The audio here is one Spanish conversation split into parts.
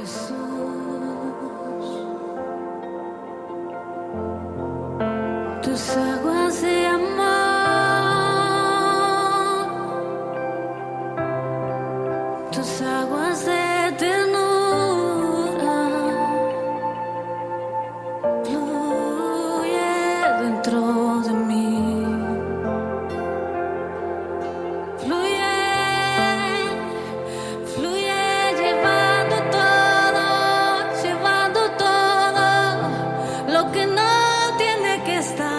Tus aguas de amor, tus aguas de ternura, fluye dentro de mí, fluye, fluye llevando todo lo que no tiene que estar.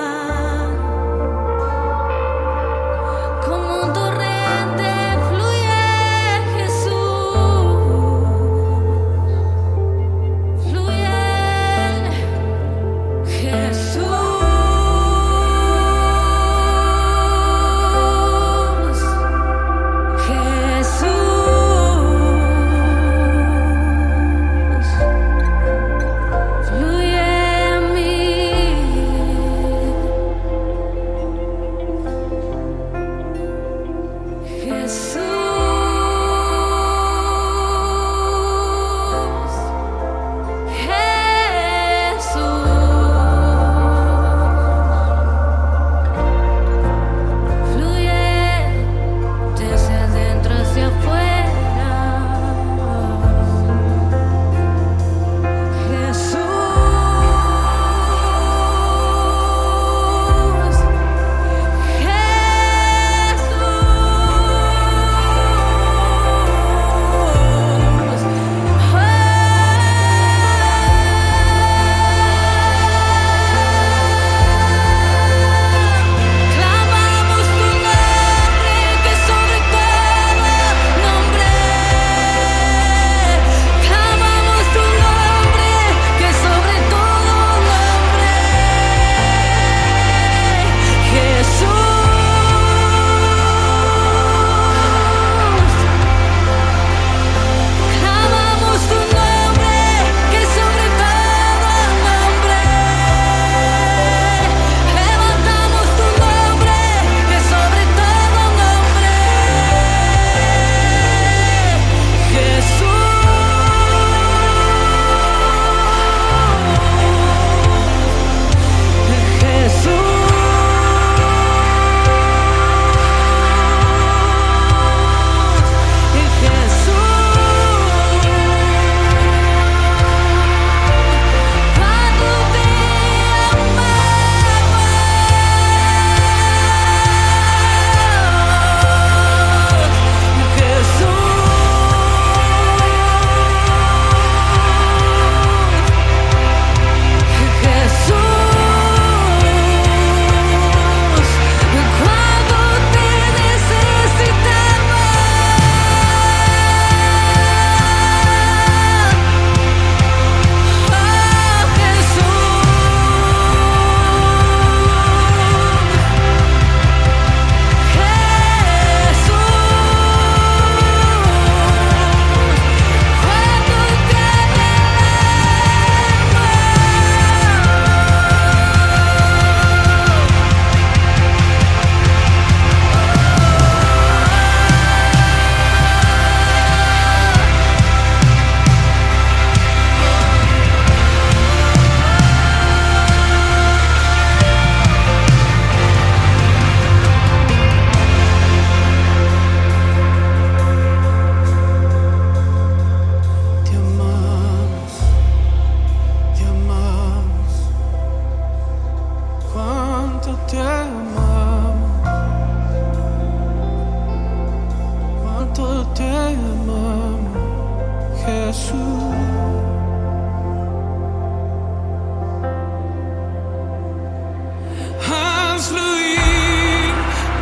Haz fluir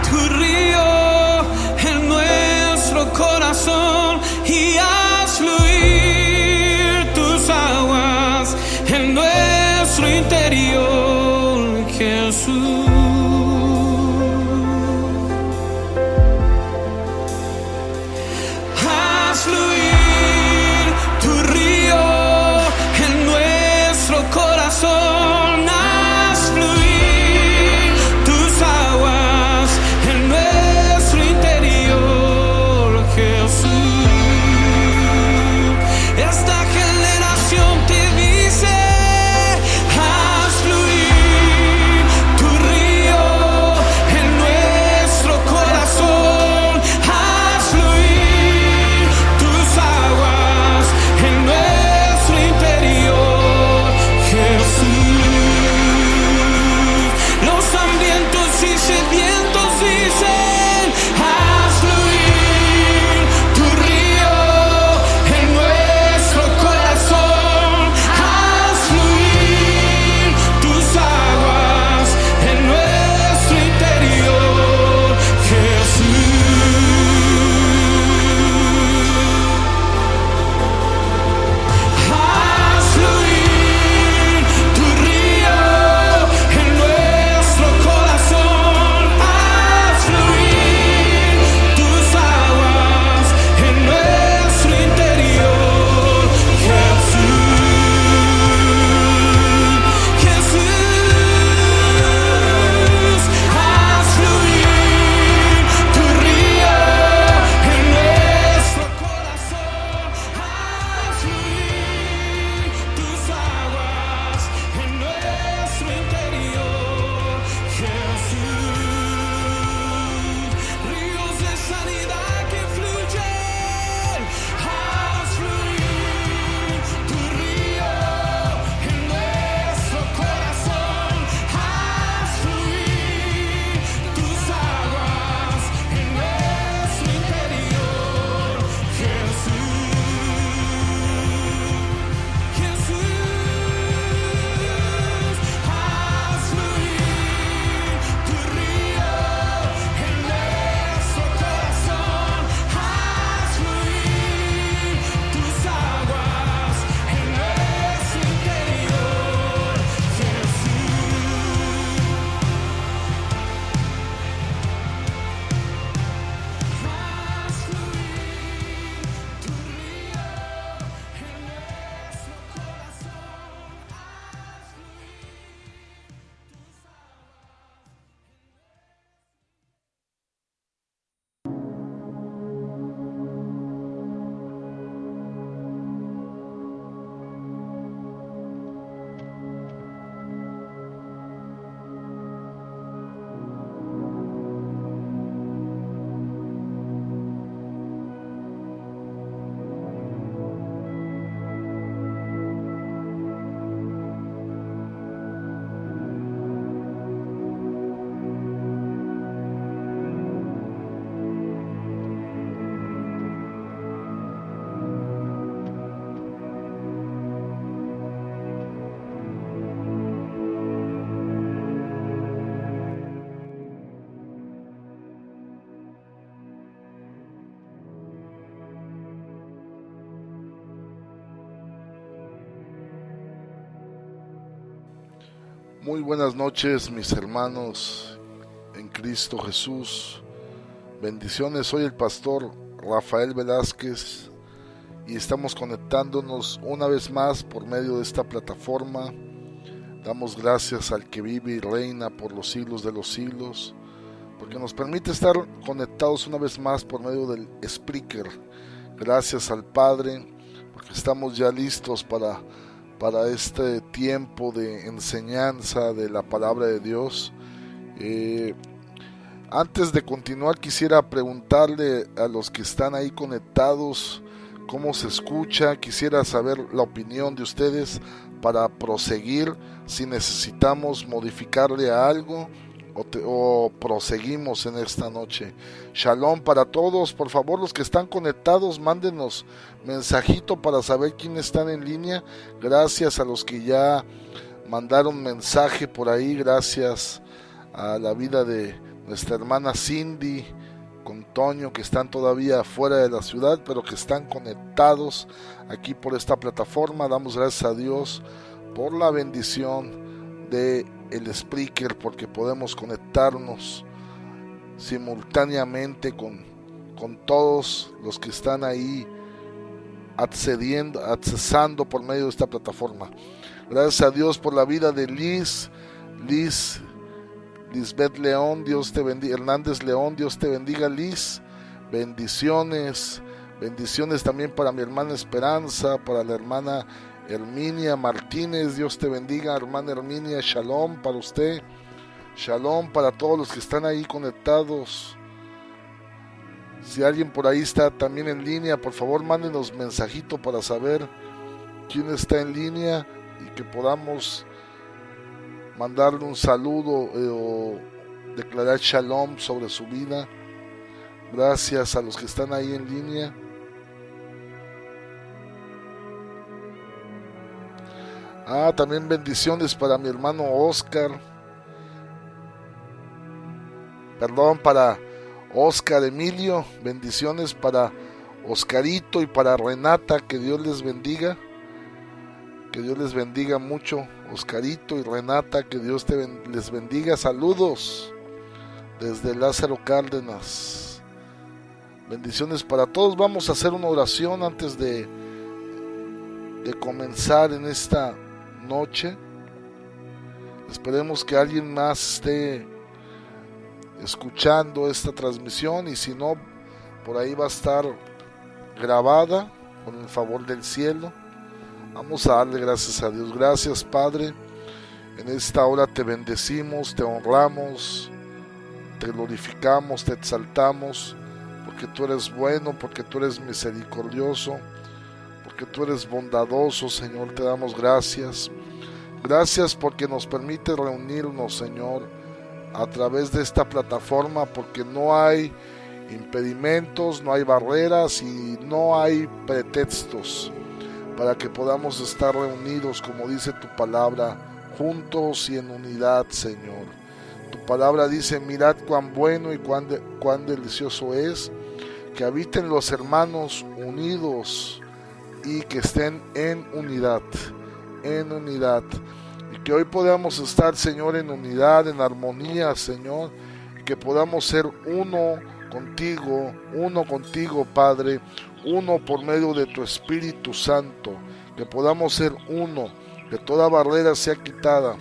tu río en nuestro corazón y haz fluir tus aguas en nuestro interior, Jesús. Haz fluir tu río en nuestro corazón, haz fluir tus aguas en nuestro interior, Jesús. Esta Muy buenas noches, mis hermanos en Cristo Jesús. Bendiciones, soy el pastor Rafael Velázquez y estamos conectándonos una vez más por medio de esta plataforma. Damos gracias al que vive y reina por los siglos de los siglos, porque nos permite estar conectados una vez más por medio del Spreaker. Gracias al Padre, porque estamos ya listos para este tiempo de enseñanza de la palabra de Dios. Antes de continuar, quisiera preguntarle a los que están ahí conectados cómo se escucha. Quisiera saber la opinión de ustedes para proseguir, si necesitamos modificarle a algo o proseguimos en esta noche. Shalom para todos. Por favor, los que están conectados, mándenos mensajito para saber quiénes están en línea. Gracias a los que ya mandaron mensaje por ahí. Gracias a la vida de nuestra hermana Cindy con Toño, que están todavía fuera de la ciudad, pero que están conectados aquí por esta plataforma. Damos gracias a Dios por la bendición de el Spreaker, porque podemos conectarnos simultáneamente con todos los que están ahí accesando por medio de esta plataforma. Gracias a Dios por la vida de Lisbeth León, Dios te bendiga. Hernández León, Dios te bendiga, Liz. Bendiciones también para mi hermana Esperanza, para la hermana Herminia Martínez, Dios te bendiga, hermana Herminia. Shalom para usted, shalom para todos los que están ahí conectados. Si alguien por ahí está también en línea, por favor mándenos mensajito para saber quién está en línea y que podamos mandarle un saludo o declarar shalom sobre su vida. Gracias a los que están ahí en línea. También bendiciones para mi hermano Oscar. Para Oscar Emilio. Bendiciones para Oscarito y para Renata. Que Dios les bendiga. Que Dios les bendiga mucho. Oscarito y Renata, que Dios les bendiga. Saludos desde Lázaro Cárdenas. Bendiciones para todos. Vamos a hacer una oración antes de comenzar en esta noche. Esperemos que alguien más esté escuchando esta transmisión, y si no, por ahí va a estar grabada con el favor del cielo. Vamos a darle gracias a Dios. Gracias, Padre. En esta hora te bendecimos, te honramos, te glorificamos, te exaltamos, porque tú eres bueno, porque tú eres misericordioso, porque tú eres bondadoso, Señor. Te damos gracias. Gracias porque nos permite reunirnos, Señor, a través de esta plataforma, porque no hay impedimentos, no hay barreras y no hay pretextos para que podamos estar reunidos, como dice tu palabra, juntos y en unidad, Señor. Tu palabra dice: mirad cuán bueno y cuán delicioso es que habiten los hermanos unidos y que estén en unidad, y que hoy podamos estar, Señor, en unidad, en armonía, Señor, y que podamos ser uno contigo, Padre, uno por medio de tu Espíritu Santo, que podamos ser uno, que toda barrera sea quitada,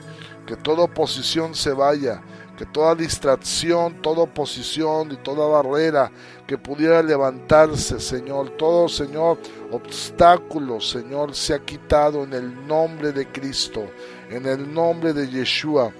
que toda oposición se vaya, que toda distracción, toda oposición y toda barrera que pudiera levantarse, Señor, todo, Señor, obstáculo, Señor, sea quitado en el nombre de Cristo, en el nombre de Yeshua.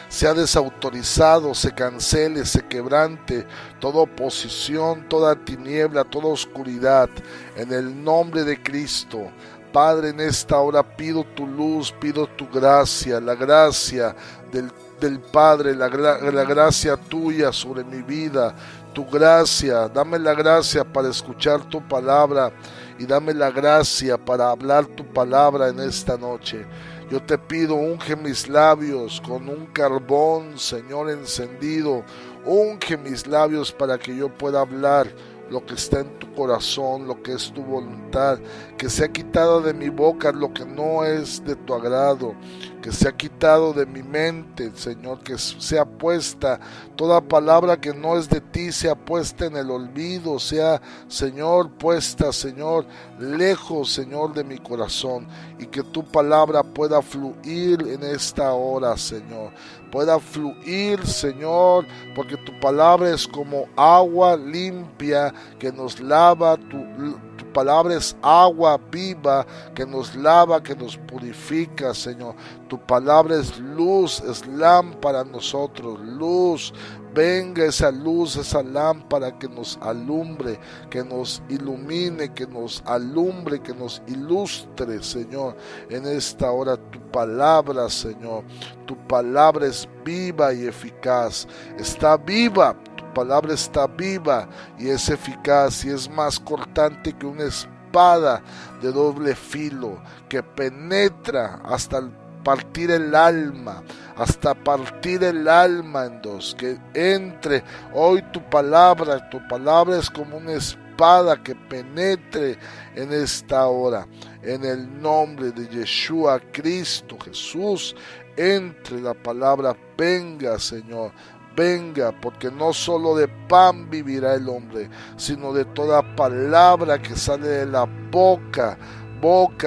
Sea desautorizado, se cancele, se quebrante toda oposición, toda tiniebla, toda oscuridad, en el nombre de Cristo. Padre, en esta hora pido tu luz, pido tu gracia, la gracia del Padre, la gracia tuya sobre mi vida, tu gracia. Dame la gracia para escuchar tu palabra y dame la gracia para hablar tu palabra en esta noche. Yo te pido, unge mis labios con un carbón, Señor, encendido. Unge mis labios para que yo pueda hablar lo que está en tu corazón, lo que es tu voluntad. Que sea quitado de mi boca lo que no es de tu agrado. que sea quitado de mi mente, Señor, que sea puesta, toda palabra que no es de ti sea puesta en el olvido, sea, Señor, puesta, Señor, lejos, Señor, de mi corazón, y que tu palabra pueda fluir en esta hora, Señor, pueda fluir, Señor, porque tu palabra es como agua limpia que nos lava, tu palabra es agua viva que nos lava, que nos purifica, Señor. Tu palabra es luz, es lámpara a nosotros, luz. Venga esa luz, esa lámpara que nos alumbre, que nos ilumine, que nos alumbre, que nos ilustre, Señor. En esta hora tu palabra, Señor, tu palabra es viva y eficaz. Está viva. Palabra está viva y es eficaz y es más cortante que una espada de doble filo que penetra hasta partir el alma, hasta partir el alma en dos, que entre hoy tu palabra es como una espada que penetre en esta hora, en el nombre de Yeshua, Cristo Jesús, entre la palabra, venga, Señor. Venga, porque no solo de pan vivirá el hombre, sino de toda palabra que sale de la boca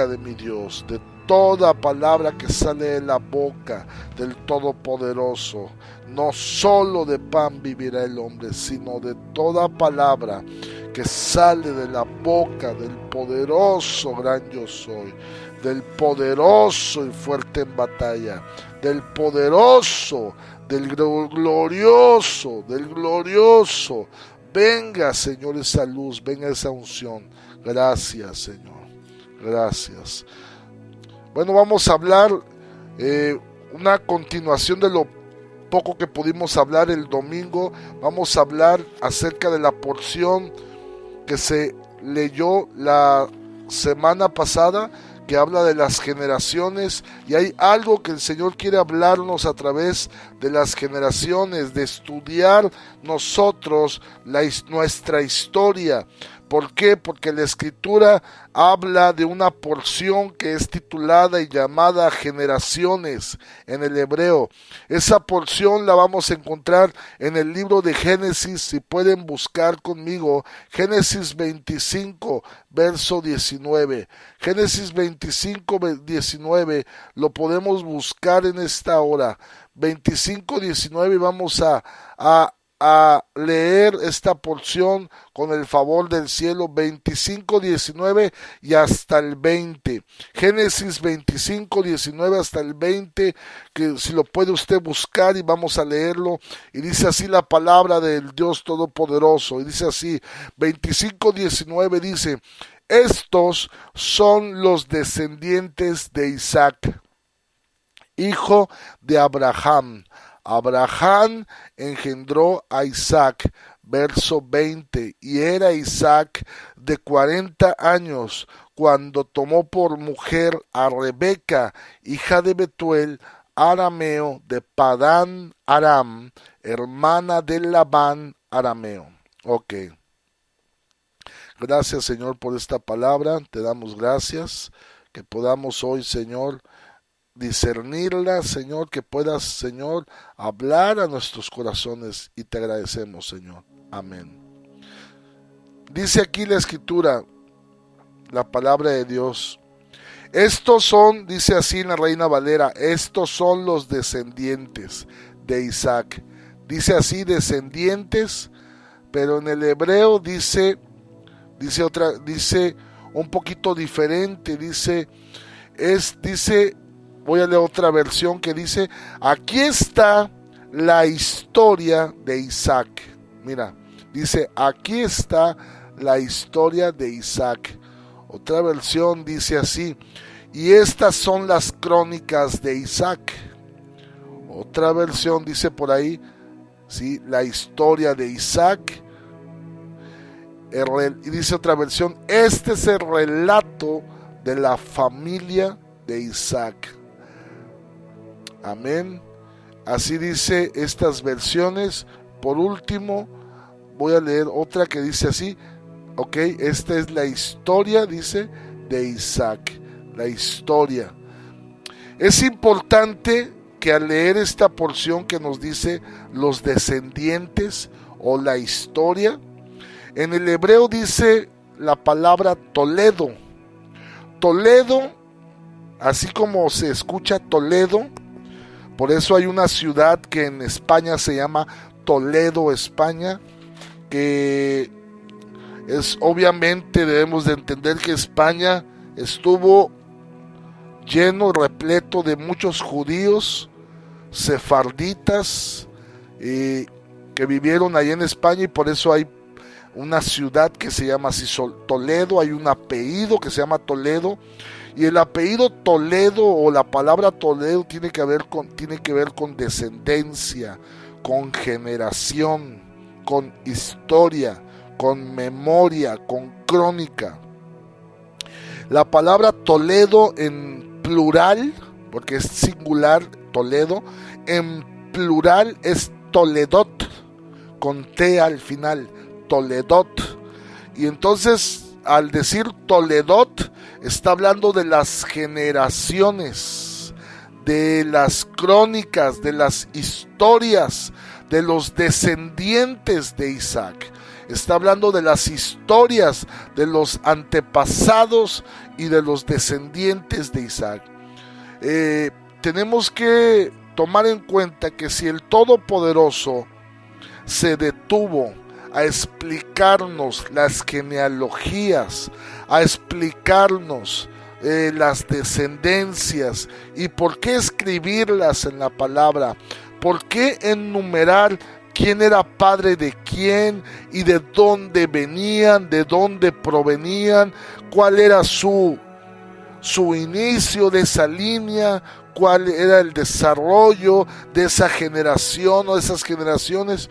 de mi Dios, de toda palabra que sale de la boca del Todopoderoso. No solo de pan vivirá el hombre, sino de toda palabra que sale de la boca del poderoso gran yo soy, del poderoso y fuerte en batalla, del poderoso, del glorioso, venga, Señor, esa luz, venga esa unción. Gracias, Señor, gracias. Bueno, vamos a hablar una continuación de lo poco que pudimos hablar el domingo. Vamos a hablar acerca de la porción que se leyó la semana pasada, que habla de las generaciones, y hay algo que el Señor quiere hablarnos a través de las generaciones, de estudiar nosotros nuestra historia. ¿Por qué? Porque la Escritura habla de una porción que es titulada y llamada generaciones en el hebreo. Esa porción la vamos a encontrar en el libro de Génesis. Si pueden buscar conmigo, Génesis 25, verso 19. Génesis 25, 19, lo podemos buscar en esta hora. 25, 19, vamos a leer esta porción con el favor del cielo. 25, 19 y hasta el 20. Génesis 25, 19 hasta el 20, que si lo puede usted buscar, y vamos a leerlo. Y dice así la palabra del Dios Todopoderoso, y dice así, 25, 19 dice: estos son los descendientes de Isaac, hijo de Abraham. Abraham engendró a Isaac, verso 20, y era Isaac de 40 años cuando tomó por mujer a Rebeca, hija de Betuel, arameo de Padán Aram, hermana de Labán arameo. Ok. Gracias, Señor, por esta palabra. Te damos gracias que podamos hoy, Señor, discernirla, Señor, que puedas, Señor, hablar a nuestros corazones, y te agradecemos, Señor. Amén. Dice aquí la Escritura, la palabra de Dios: estos son, dice así en la Reina Valera, estos son los descendientes de Isaac. Dice así, descendientes, pero en el hebreo dice un poquito diferente, dice, voy a leer otra versión que dice: aquí está la historia de Isaac. Mira, dice: aquí está la historia de Isaac. Otra versión dice así: y estas son las crónicas de Isaac. Otra versión dice por ahí, ¿sí?, la historia de Isaac. Y dice otra versión: este es el relato de la familia de Isaac. Amén. Así dice estas versiones. Por último, voy a leer otra que dice así. Ok, esta es la historia, dice, de Isaac. La historia. Es importante que al leer esta porción que nos dice los descendientes o la historia, en el hebreo dice la palabra Toledo. Toledo, así como se escucha Toledo, por eso hay una ciudad que en España se llama Toledo, España, que es, obviamente debemos de entender que España estuvo lleno, repleto de muchos judíos, sefarditas, que vivieron allí en España, y por eso hay una ciudad que se llama así Toledo, hay un apellido que se llama Toledo, y el apellido Toledo o la palabra Toledo tiene que ver con descendencia, con generación, con historia, con memoria, con crónica. La palabra Toledo en plural, porque es singular Toledo, en plural es Toledot, con T al final, Toledot. Y entonces, al decir Toledot, está hablando de las generaciones, de las crónicas, de las historias, de los descendientes de Isaac. Está hablando de las historias de los antepasados y de los descendientes de Isaac. Tenemos que tomar en cuenta que si el Todopoderoso se detuvo a explicarnos las genealogías, a explicarnos las descendencias y por qué escribirlas en la palabra, por qué enumerar quién era padre de quién y de dónde venían, de dónde provenían, cuál era su inicio de esa línea, cuál era el desarrollo de esa generación o de esas generaciones.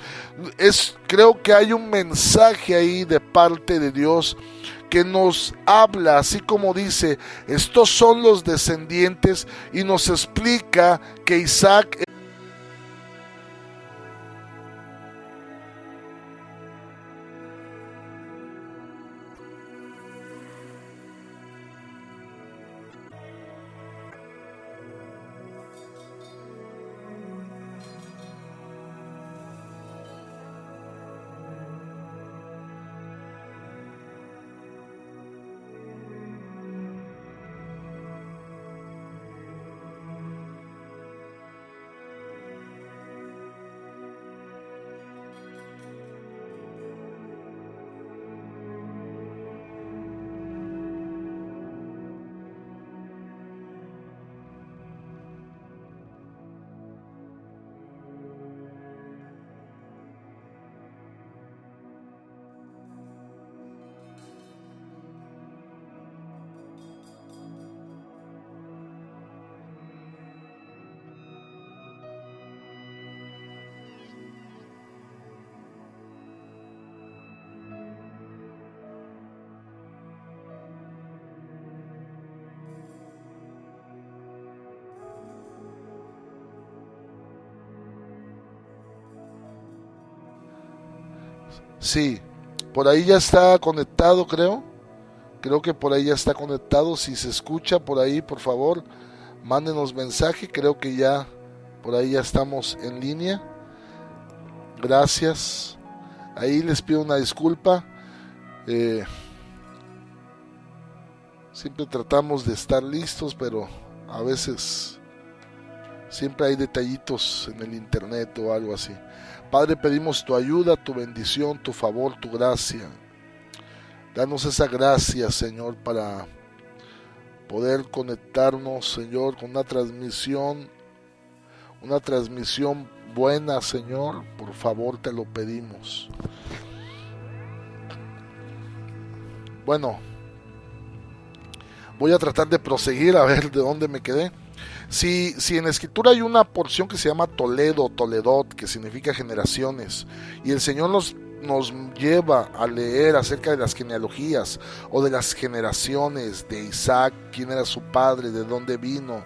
Creo que hay un mensaje ahí de parte de Dios que nos habla, así como dice, estos son los descendientes, y nos explica que Isaac sí, por ahí ya está conectado, creo. Creo que por ahí ya está conectado. Si se escucha por ahí, por favor, mándenos mensaje. Creo que ya por ahí ya estamos en línea. Gracias. Ahí les pido una disculpa. Siempre tratamos de estar listos, pero a veces siempre hay detallitos en el internet o algo así. Padre, pedimos tu ayuda, tu bendición, tu favor, tu gracia. Danos esa gracia, Señor, para poder conectarnos, Señor, con una transmisión buena, Señor. Por favor, te lo pedimos. Bueno, voy a tratar de proseguir a ver de dónde me quedé. Si en la escritura hay una porción que se llama Toledo, Toledot, que significa generaciones, y el Señor nos lleva a leer acerca de las genealogías o de las generaciones de Isaac, quién era su padre, de dónde vino,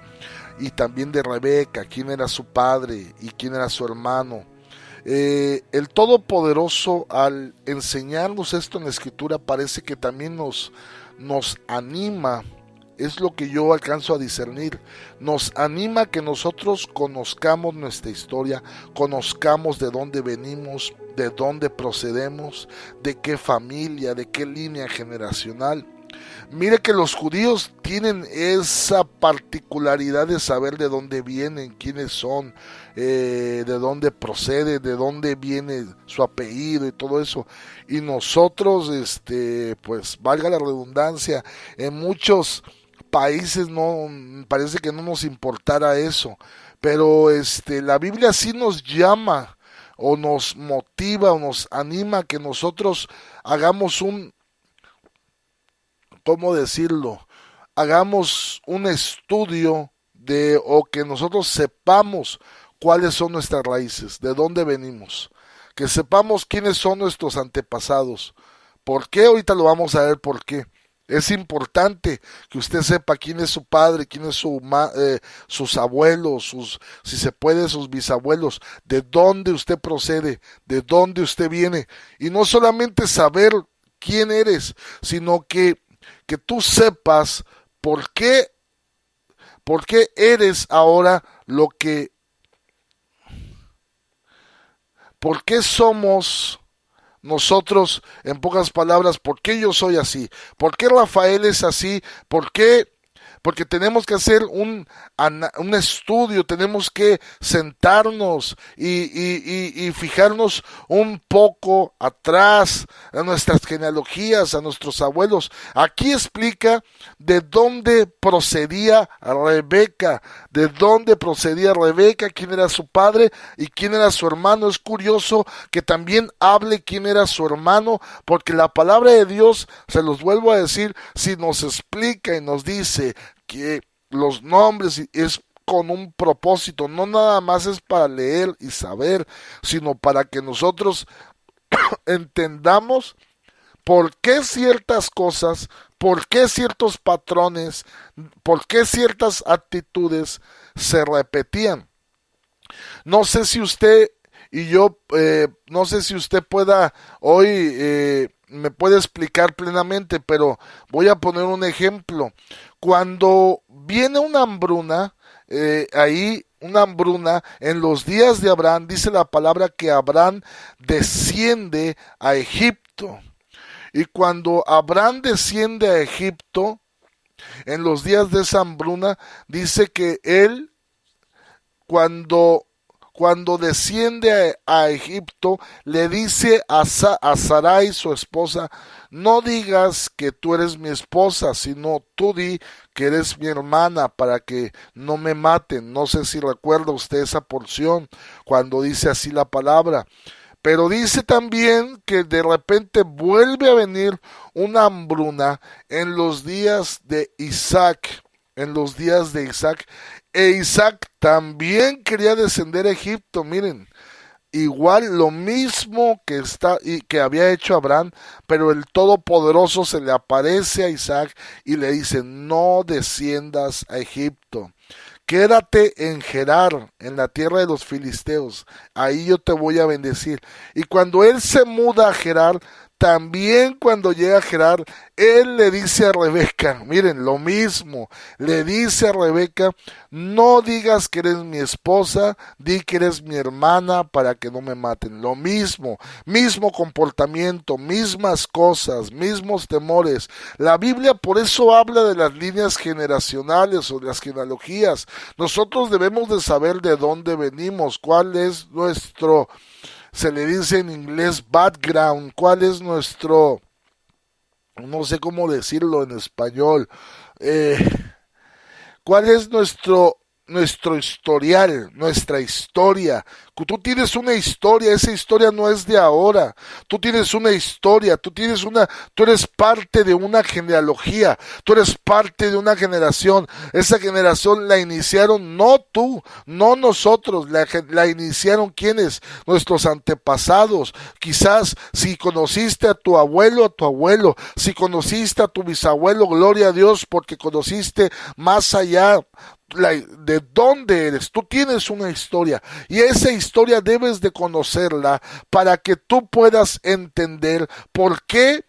y también de Rebeca, quién era su padre y quién era su hermano. El Todopoderoso, al enseñarnos esto en la escritura, parece que también nos anima es lo que yo alcanzo a discernir. Nos anima que nosotros conozcamos nuestra historia, conozcamos de dónde venimos, de dónde procedemos, de qué familia, de qué línea generacional. Mire que los judíos tienen esa particularidad de saber de dónde vienen, quiénes son, de dónde procede, de dónde viene su apellido y todo eso. Y nosotros, pues valga la redundancia, en muchos países no parece que no nos importara eso, pero la Biblia sí nos llama o nos motiva o nos anima a que nosotros hagamos ¿cómo decirlo? Hagamos un estudio o que nosotros sepamos cuáles son nuestras raíces, de dónde venimos, que sepamos quiénes son nuestros antepasados. ¿Por qué? Ahorita lo vamos a ver por qué. Es importante que usted sepa quién es su padre, quién es sus abuelos, si se puede, sus bisabuelos, de dónde usted procede, de dónde usted viene. Y no solamente saber quién eres, sino que tú sepas por qué eres ahora por qué somos nosotros, en pocas palabras, por qué yo soy así, por qué Rafael es así, porque tenemos que hacer un estudio, tenemos que sentarnos y fijarnos un poco atrás a nuestras genealogías, a nuestros abuelos. Aquí explica de dónde procedía Rebeca, quién era su padre y quién era su hermano. Es curioso que también hable quién era su hermano, porque la palabra de Dios, se los vuelvo a decir, si nos explica y nos dice que los nombres es con un propósito, no nada más es para leer y saber, sino para que nosotros entendamos por qué ciertas cosas, por qué ciertos patrones, por qué ciertas actitudes se repetían. No sé si usted y yo, no sé si usted pueda hoy, me puede explicar plenamente, pero voy a poner un ejemplo. Cuando viene una hambruna, una hambruna en los días de Abraham, dice la palabra que Abraham desciende a Egipto. Y cuando Abraham desciende a Egipto, en los días de esa hambruna, dice que él, cuando desciende a Egipto, le dice a Sarai, su esposa, no digas que tú eres mi esposa, sino tú di que eres mi hermana para que no me maten. No sé si recuerda usted esa porción cuando dice así la palabra. Pero dice también que de repente vuelve a venir una hambruna en los días de Isaac. E Isaac también quería descender a Egipto, miren, igual lo mismo que había hecho Abraham, pero el Todopoderoso se le aparece a Isaac y le dice, no desciendas a Egipto, quédate en Gerar, en la tierra de los filisteos, ahí yo te voy a bendecir. Y cuando él se muda a Gerar, también cuando llega a Gerar, él le dice a Rebeca, miren, lo mismo, le dice a Rebeca, no digas que eres mi esposa, di que eres mi hermana para que no me maten. Lo mismo comportamiento, mismas cosas, mismos temores. La Biblia por eso habla de las líneas generacionales o de las genealogías. Nosotros debemos de saber de dónde venimos, cuál es nuestro... Se le dice en inglés background, cuál es nuestro, no sé cómo decirlo en español, cuál es nuestro historial, nuestra historia. Tú tienes una historia, esa historia no es de ahora. Tú tienes una historia, tú eres parte de una genealogía, tú eres parte de una generación. Esa generación la iniciaron no tú, no nosotros, la iniciaron ¿quiénes? Nuestros antepasados. Quizás si conociste a tu abuelo, si conociste a tu bisabuelo, gloria a Dios porque conociste más allá de dónde eres. Tú tienes una historia y esa historia debes de conocerla para que tú puedas entender por qué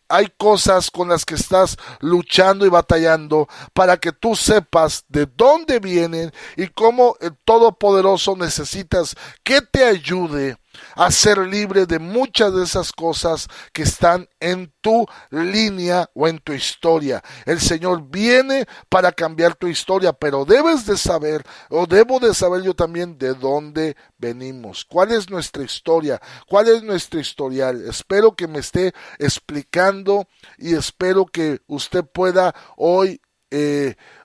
hay cosas con las que estás luchando y batallando para que tú sepas de dónde vienen y cómo el Todopoderoso necesitas que te ayude a ser libre de muchas de esas cosas que están en tu línea o en tu historia. El Señor viene para cambiar tu historia, pero debes de saber, o debo de saber yo también, de dónde venimos. ¿Cuál es nuestra historia? ¿Cuál es nuestro historial? Espero que me esté explicando y espero que usted pueda hoy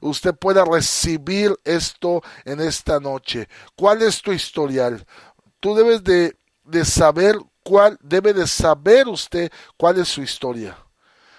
usted pueda recibir esto en esta noche. ¿Cuál es tu historial? Tú debes de saber debe de saber usted cuál es su historia.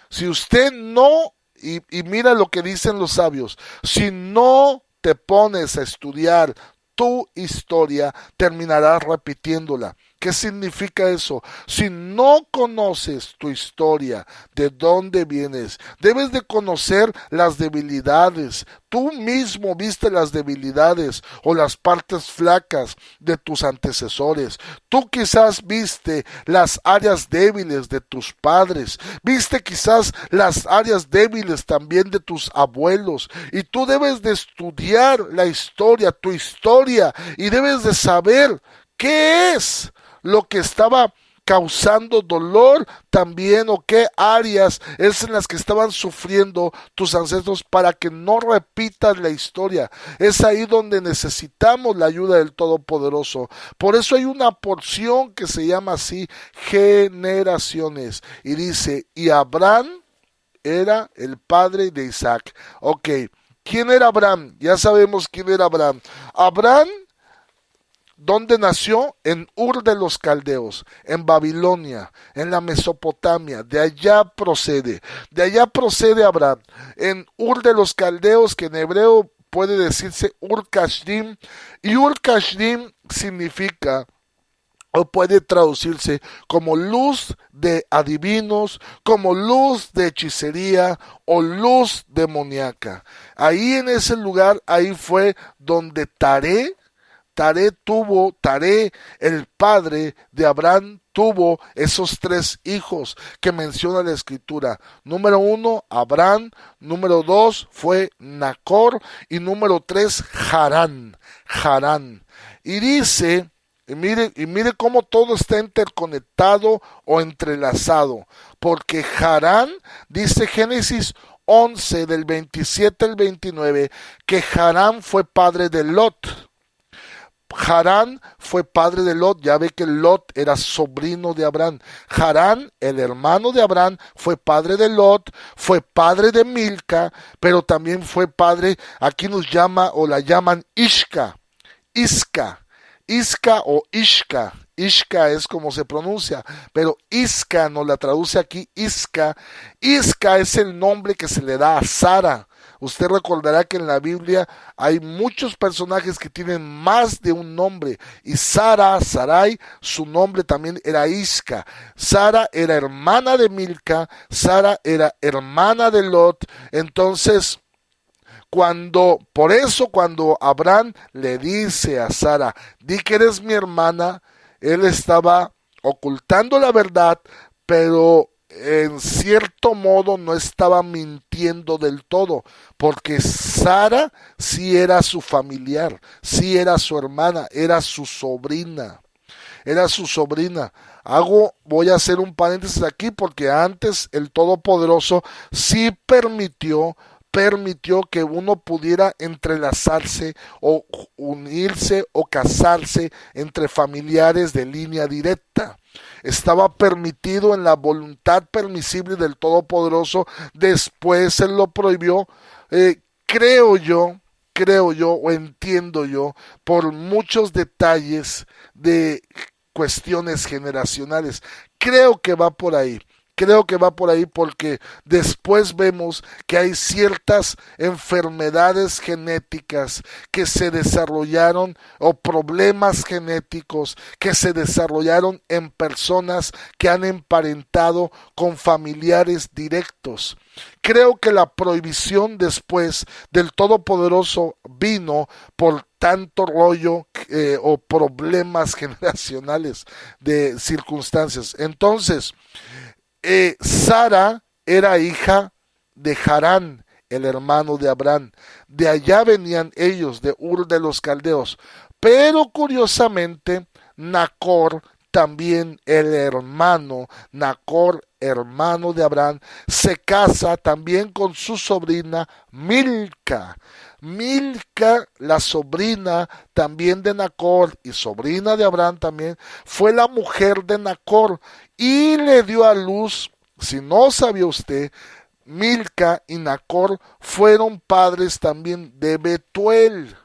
Si usted no, y mira lo que dicen los sabios, si no te pones a estudiar tu historia, terminarás repitiéndola. ¿Qué significa eso? Si no conoces tu historia, de dónde vienes, debes de conocer las debilidades. Tú mismo viste las debilidades o las partes flacas de tus antecesores. Tú quizás viste las áreas débiles de tus padres. Viste quizás las áreas débiles también de tus abuelos. Y tú debes de estudiar la historia, tu historia, y debes de saber qué es lo que estaba causando dolor también, o qué áreas es en las que estaban sufriendo tus ancestros, para que no repitas la historia. Es ahí donde necesitamos la ayuda del Todopoderoso. Por eso hay una porción que se llama así, generaciones, y dice, y Abraham era el padre de Isaac. Ok, ¿quién era Abraham? Ya sabemos quién era Abraham. Abraham, ¿dónde nació? En Ur de los Caldeos, en Babilonia, en la Mesopotamia. De allá procede Abraham, en Ur de los Caldeos, que en hebreo puede decirse Ur Kasdim, y Ur Kasdim significa, o puede traducirse como luz de adivinos, como luz de hechicería o luz demoníaca. Ahí en ese lugar, ahí fue donde Taré, el padre de Abraham, tuvo esos 3 hijos que menciona la escritura. Número 1, Abraham. Número 2 fue Nacor. Y número 3, Harán. Y dice, y mire cómo todo está interconectado o entrelazado. Porque Harán, dice Génesis 11, del 27 al 29, que Harán fue padre de Lot. Harán fue padre de Lot. Ya ve que Lot era sobrino de Abraham. Harán, el hermano de Abraham, fue padre de Lot, fue padre de Milca, pero también fue padre, aquí nos llama o la llaman Isca o Ishka. Ishka es como se pronuncia, pero Isca nos la traduce aquí Isca. Isca es el nombre que se le da a Sara. Usted recordará que en la Biblia hay muchos personajes que tienen más de un nombre. Y Sarai, su nombre también era Isca. Sara era hermana de Milca, Sara era hermana de Lot. Entonces, por eso cuando Abraham le dice a Sara, di que eres mi hermana, él estaba ocultando la verdad, pero en cierto modo no estaba mintiendo del todo, porque Sara sí era su familiar, sí era su hermana, era su sobrina. Voy a hacer un paréntesis aquí, porque antes el Todopoderoso sí permitió que uno pudiera entrelazarse o unirse o casarse entre familiares de línea directa. Estaba permitido en la voluntad permisible del Todopoderoso. Después Él lo prohibió, creo yo, o entiendo yo, por muchos detalles de cuestiones generacionales. Creo que va por ahí porque después vemos que hay ciertas enfermedades genéticas que se desarrollaron, o problemas genéticos que se desarrollaron en personas que han emparentado con familiares directos. Creo que la prohibición después del Todopoderoso vino por tanto rollo o problemas generacionales de circunstancias. Entonces, Sara era hija de Harán, el hermano de Abraham. De allá venían ellos, de Ur de los Caldeos. Pero curiosamente, Nacor, también el hermano, Nacor, hermano de Abraham, se casa también con su sobrina Milca. Milca, la sobrina también de Nacor y sobrina de Abraham también, fue la mujer de Nacor y le dio a luz, si no sabía usted, Milca y Nacor fueron padres también de Betuel.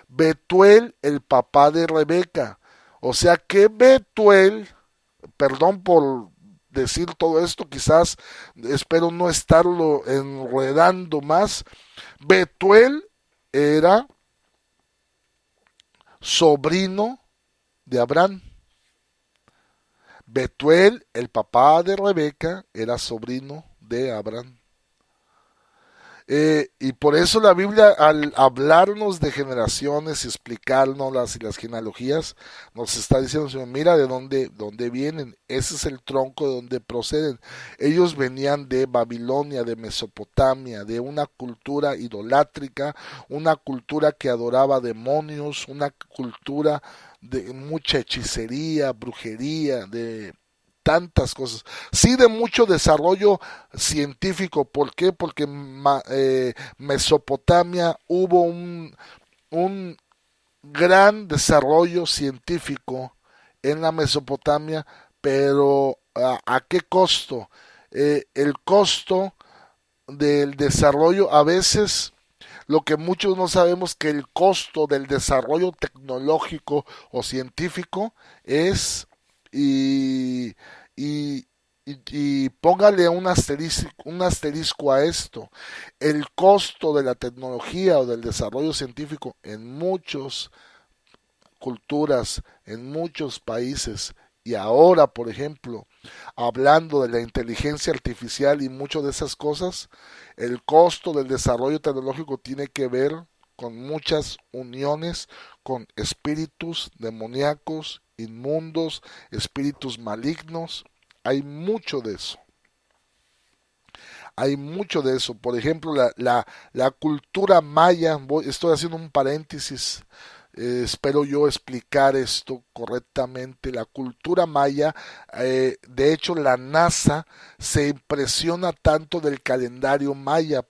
Betuel, el papá de Rebeca. O sea que Betuel, perdón por decir todo esto, quizás espero no estarlo enredando más. Betuel era sobrino de Abraham. Betuel, el papá de Rebeca, era sobrino de Abraham. Y por eso la Biblia, al hablarnos de generaciones y explicarnos las genealogías, nos está diciendo, Señor, mira de dónde vienen. Ese es el tronco de donde proceden. Ellos venían de Babilonia, de Mesopotamia, de una cultura idolátrica, una cultura que adoraba demonios, una cultura de mucha hechicería, brujería, de tantas cosas, sí, de mucho desarrollo científico. ¿Por qué? Porque Mesopotamia hubo un gran desarrollo científico en la Mesopotamia, pero ¿a qué costo? El costo del desarrollo, a veces lo que muchos no sabemos, que el costo del desarrollo tecnológico o científico es, y, y, y póngale un asterisco a esto, el costo de la tecnología o del desarrollo científico en muchas culturas, en muchos países, y ahora, por ejemplo, hablando de la inteligencia artificial y mucho de esas cosas, el costo del desarrollo tecnológico tiene que ver con muchas uniones con espíritus demoníacos, inmundos, espíritus malignos. Hay mucho de eso. Hay mucho de eso. Por ejemplo, la cultura maya, estoy haciendo un paréntesis, espero yo explicar esto correctamente. La cultura maya, de hecho la NASA se impresiona tanto del calendario maya.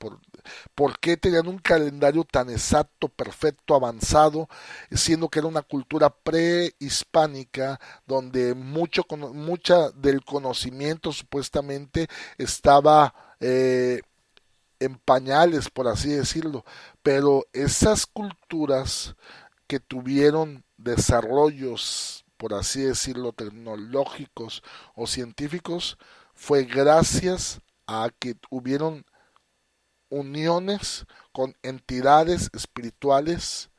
¿Por qué tenían un calendario tan exacto, perfecto, avanzado, siendo que era una cultura prehispánica donde mucha del conocimiento supuestamente estaba en pañales, por así decirlo? Pero esas culturas que tuvieron desarrollos, por así decirlo, tecnológicos o científicos, fue gracias a que hubieron uniones con entidades espirituales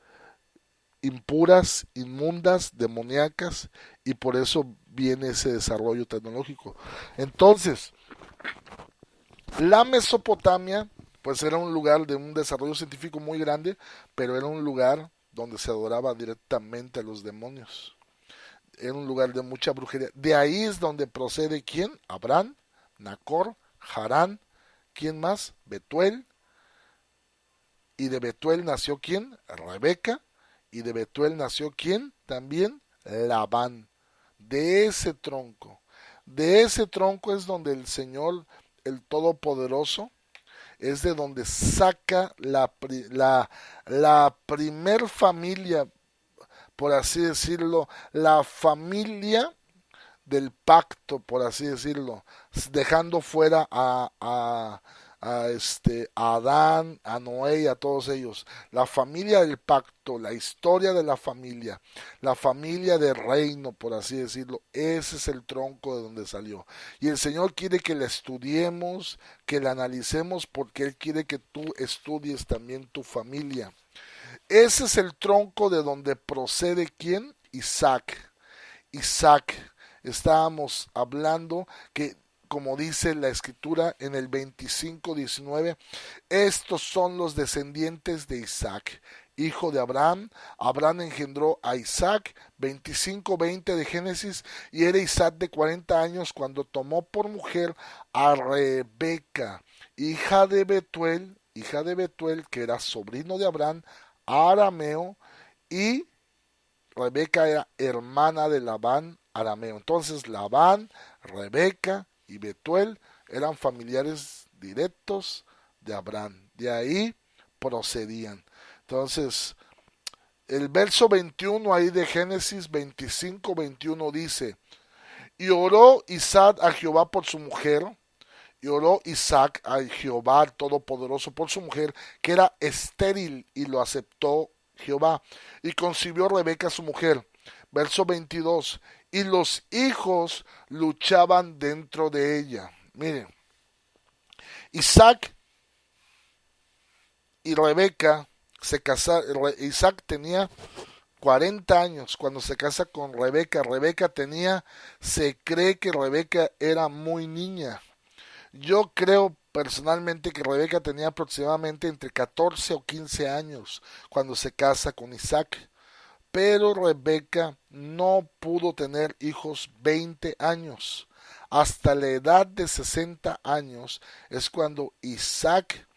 impuras, inmundas, demoníacas, y por eso viene ese desarrollo tecnológico. Entonces, la Mesopotamia pues era un lugar de un desarrollo científico muy grande, pero era un lugar donde se adoraba directamente a los demonios. Era un lugar de mucha brujería. De ahí es donde procede ¿quién? Abraham, Nacor, Harán, ¿quién más? Betuel. Y de Betuel nació ¿quién? Rebeca. Y de Betuel nació ¿quién? También Labán. De ese tronco es donde el Señor, el Todopoderoso, es de donde saca la primer familia, por así decirlo, la familia del pacto, por así decirlo, dejando fuera a Adán, a Noé y a todos ellos. La familia del pacto, la historia de la familia del reino, por así decirlo, ese es el tronco de donde salió. Y el Señor quiere que la estudiemos, que la analicemos, porque Él quiere que tú estudies también tu familia. Ese es el tronco de donde procede ¿quién? Isaac. Estábamos hablando que como dice la escritura en el 25:19, estos son los descendientes de Isaac, hijo de Abraham. Abraham engendró a Isaac, 25:20 de Génesis, y era Isaac de 40 años cuando tomó por mujer a Rebeca, hija de Betuel, que era sobrino de Abraham, arameo, y Rebeca era hermana de Labán, arameo. Entonces Labán, Rebeca y Betuel eran familiares directos de Abraham. De ahí procedían. Entonces, el verso 21 ahí de Génesis 25:21 dice, y oró Isaac a Jehová por su mujer, y oró Isaac a Jehová Todopoderoso por su mujer, que era estéril, y lo aceptó Jehová. Y concibió Rebeca su mujer. Verso 22. Y los hijos luchaban dentro de ella. Miren, Isaac y Rebeca se casaron. Isaac tenía 40 años cuando se casa con Rebeca. Se cree que Rebeca era muy niña. Yo creo personalmente que Rebeca tenía aproximadamente entre 14 o 15 años cuando se casa con Isaac. Pero Rebeca no pudo tener hijos 20 años. Hasta la edad de 60 años es cuando Isaac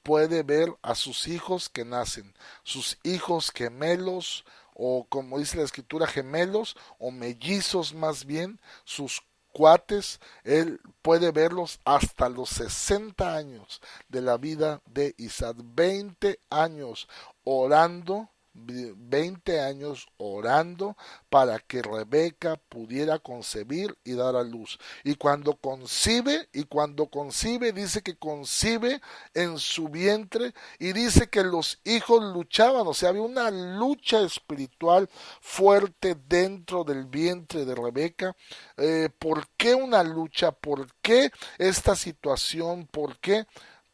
puede ver a sus hijos que nacen, sus hijos gemelos, o como dice la escritura, gemelos o mellizos más bien, sus cuates. Él puede verlos hasta los 60 años de la vida de Isaac. 20 años orando para que Rebeca pudiera concebir y dar a luz. Y cuando concibe, dice que concibe en su vientre, y dice que los hijos luchaban, o sea, había una lucha espiritual fuerte dentro del vientre de Rebeca. ¿Por qué una lucha? ¿Por qué esta situación? ¿Por qué?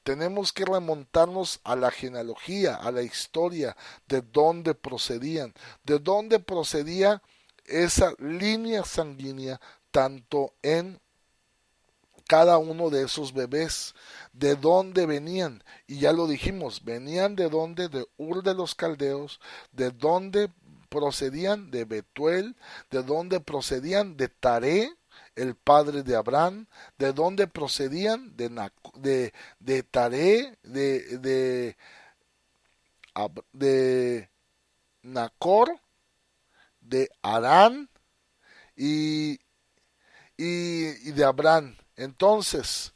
Tenemos que remontarnos a la genealogía, a la historia, de dónde procedía esa línea sanguínea, tanto en cada uno de esos bebés, de dónde venían. Y ya lo dijimos, venían de dónde, de Ur de los Caldeos, de dónde procedían, de Betuel, de dónde procedían, de Taré, el padre de Abraham, de dónde procedían, de Taré, de Nacor, de Harán y de Abraham. Entonces,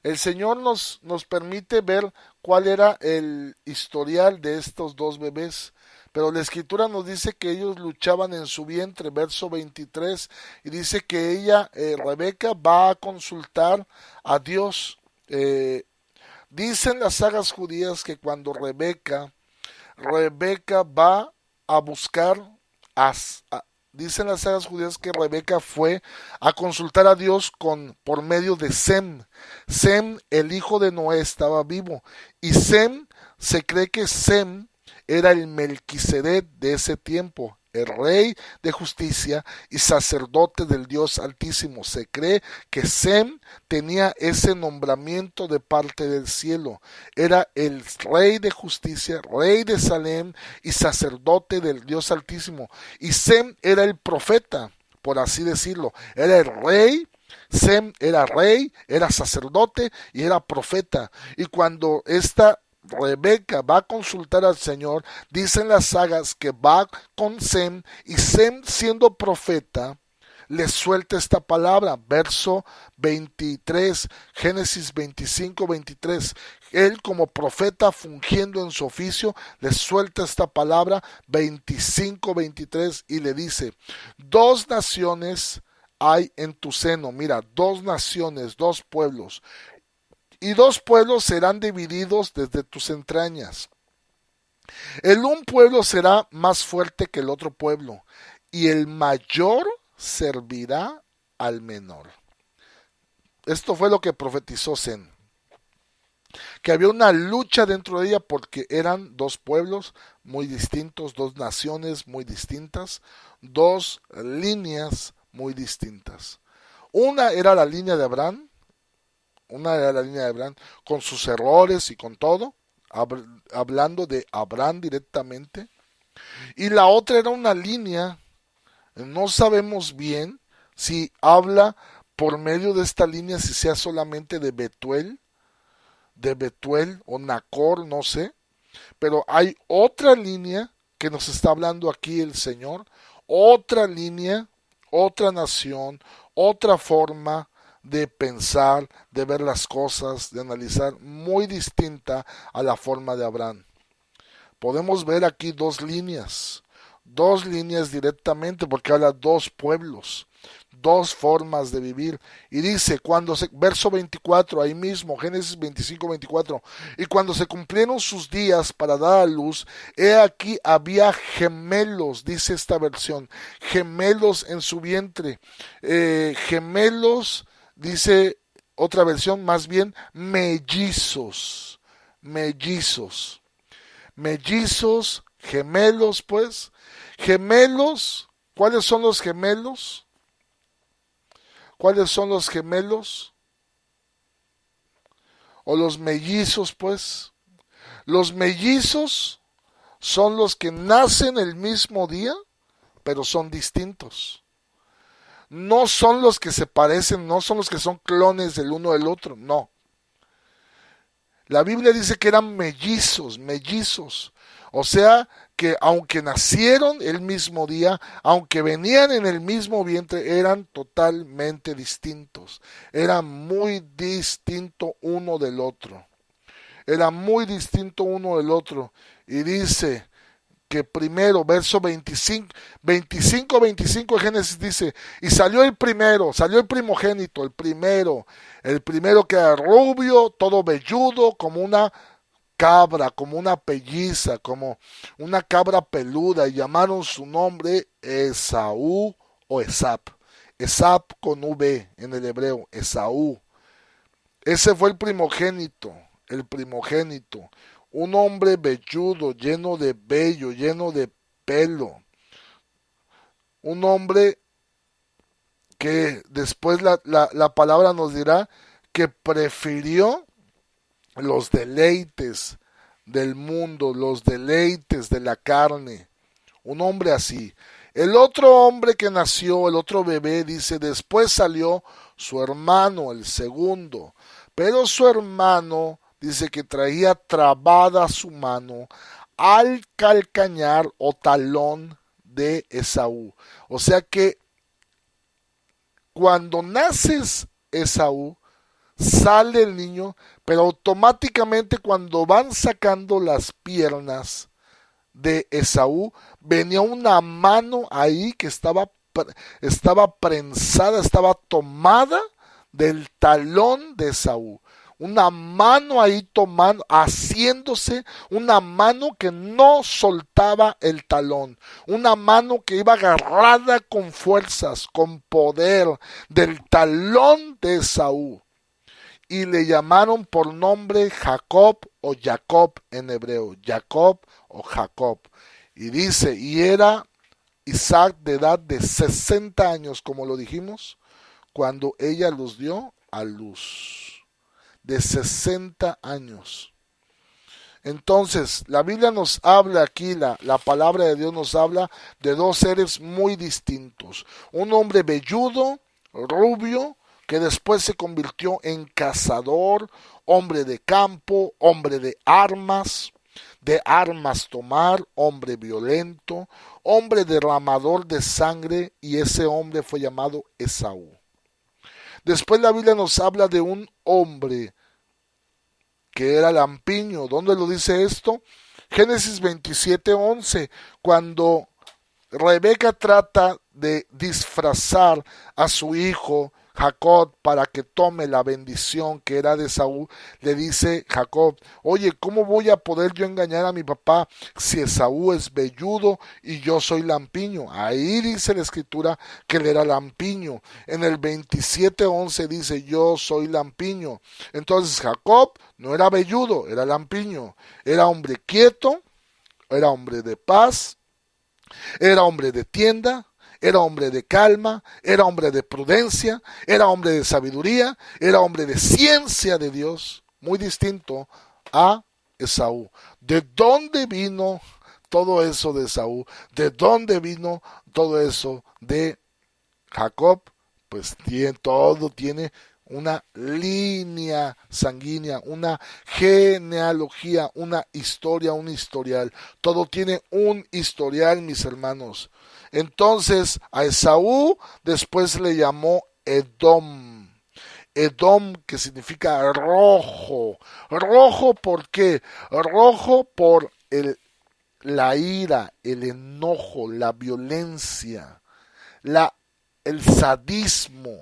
el Señor nos permite ver cuál era el historial de estos dos bebés. Pero la escritura nos dice que ellos luchaban en su vientre, verso 23, y dice que ella, Rebeca, va a consultar a Dios. Dicen las sagas judías que cuando Rebeca va a buscar, dicen las sagas judías que Rebeca fue a consultar a Dios por medio de Sem. Sem, el hijo de Noé, estaba vivo, y Sem, se cree que Sem era el Melquisedec de ese tiempo, el rey de justicia y sacerdote del Dios Altísimo. Se cree que Sem tenía ese nombramiento de parte del cielo. Era el rey de justicia, rey de Salem y sacerdote del Dios Altísimo. Y Sem era el profeta, por así decirlo. Era el rey. Sem era rey, era sacerdote y era profeta. Y cuando Rebeca va a consultar al Señor, dicen las sagas que va con Sem, y Sem, siendo profeta, le suelta esta palabra, verso 23, Génesis 25:23. Él, como profeta fungiendo en su oficio, le suelta esta palabra, 25:23, y le dice: dos naciones hay en tu seno. Mira, dos naciones, dos pueblos. Y dos pueblos serán divididos desde tus entrañas. El un pueblo será más fuerte que el otro pueblo, y el mayor servirá al menor. Esto fue lo que profetizó Sem, que había una lucha dentro de ella porque eran dos pueblos muy distintos, dos naciones muy distintas, dos líneas muy distintas. Una era la línea de Abraham, con sus errores y con todo, hablando de Abraham directamente. Y la otra era una línea, no sabemos bien si habla por medio de esta línea, si sea solamente de Betuel o Nacor, no sé. Pero hay otra línea que nos está hablando aquí el Señor, otra línea, otra nación, otra forma de pensar, de ver las cosas, de analizar, muy distinta a la forma de Abraham. Podemos ver aquí dos líneas directamente, porque habla dos pueblos, dos formas de vivir. Y dice, verso 24, ahí mismo, Génesis 25-24, y cuando se cumplieron sus días para dar a luz, he aquí había gemelos, dice esta versión, gemelos en su vientre. Gemelos, dice otra versión, más bien mellizos, gemelos, pues. Gemelos, ¿cuáles son los gemelos? ¿Cuáles son los gemelos? O los mellizos, pues. Los mellizos son los que nacen el mismo día, pero son distintos. No son los que se parecen, no son los que son clones del uno del otro, no. La Biblia dice que eran mellizos. O sea, que aunque nacieron el mismo día, aunque venían en el mismo vientre, eran totalmente distintos. Eran muy distintos uno del otro. Y dice que primero, verso 25 de Génesis dice, y salió el primogénito, el primero que era rubio, todo velludo, como una cabra, como una pelliza, como una cabra peluda, y llamaron su nombre Esaú o Esap. Esap con V en el hebreo, Esaú. Ese fue el primogénito. Un hombre velludo, lleno de vello, lleno de pelo. Un hombre que después la palabra nos dirá que prefirió los deleites del mundo, los deleites de la carne. Un hombre así. El otro hombre que nació, el otro bebé, dice, después salió su hermano, el segundo. Pero su hermano dice que traía trabada su mano al calcañar o talón de Esaú. O sea que cuando naces Esaú, sale el niño, pero automáticamente cuando van sacando las piernas de Esaú, venía una mano ahí que estaba prensada, estaba tomada del talón de Esaú. Una mano ahí tomando, haciéndose una mano que no soltaba el talón. Una mano que iba agarrada con fuerzas, con poder del talón de Esaú. Y le llamaron por nombre Jacob o Jacob en hebreo. Jacob o Jacob. Y dice, y era Isaac de edad de 60 años, como lo dijimos, cuando ella los dio a luz. De 60 años. Entonces, la Biblia nos habla aquí, la palabra de Dios nos habla de dos seres muy distintos. Un hombre velludo, rubio, que después se convirtió en cazador, hombre de campo, hombre de armas tomar, hombre violento, hombre derramador de sangre, y ese hombre fue llamado Esaú. Después la Biblia nos habla de un hombre que era lampiño. ¿Dónde lo dice esto? Génesis 27:11, cuando Rebeca trata de disfrazar a su hijo Jacob para que tome la bendición que era de Esaú, le dice Jacob, oye, ¿cómo voy a poder yo engañar a mi papá si Esaú es velludo y yo soy lampiño? Ahí dice la escritura que él era lampiño. En el 27:11 dice, yo soy lampiño. Entonces Jacob no era velludo, era lampiño. Era hombre quieto, era hombre de paz, era hombre de tienda, era hombre de calma, era hombre de prudencia, era hombre de sabiduría, era hombre de ciencia de Dios, muy distinto a Esaú. ¿De dónde vino todo eso de Esaú? ¿De dónde vino todo eso de Jacob? Pues todo tiene una línea sanguínea, una genealogía, una historia, un historial. Todo tiene un historial, mis hermanos. Entonces a Esaú después le llamó Edom. Edom, que significa rojo. ¿Rojo por qué? Rojo por la ira, el enojo, la violencia, el sadismo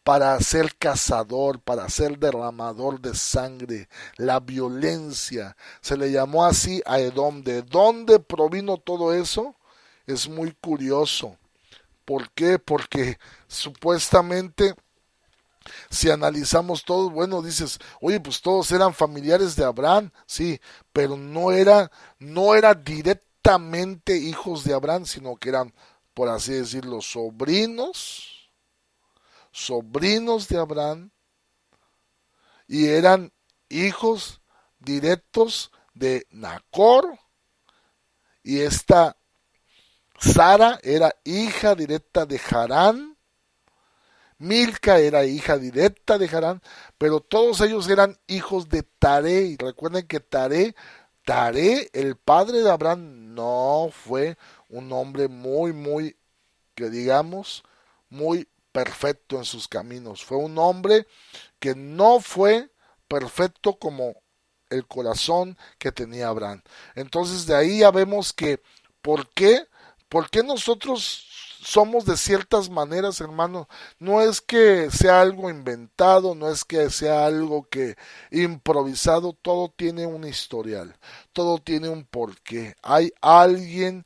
para ser cazador, para ser derramador de sangre, la violencia. Se le llamó así a Edom. ¿De dónde provino todo eso? Es muy curioso. ¿Por qué? Porque supuestamente, si analizamos todos, bueno, dices, oye, pues todos eran familiares de Abraham, sí, pero no era directamente hijos de Abraham, sino que eran, por así decirlo, sobrinos de Abraham, y eran hijos directos de Nacor, y esta Sara era hija directa de Harán, Milca era hija directa de Harán, pero todos ellos eran hijos de Taré. Y recuerden que Taré, el padre de Abraham, no fue un hombre muy, que digamos, muy perfecto en sus caminos. Fue un hombre que no fue perfecto como el corazón que tenía Abraham. Entonces de ahí ya vemos que, ¿por qué nosotros somos de ciertas maneras, hermano? No es que sea algo inventado, no es que sea algo que improvisado, todo tiene un historial, todo tiene un porqué. Hay alguien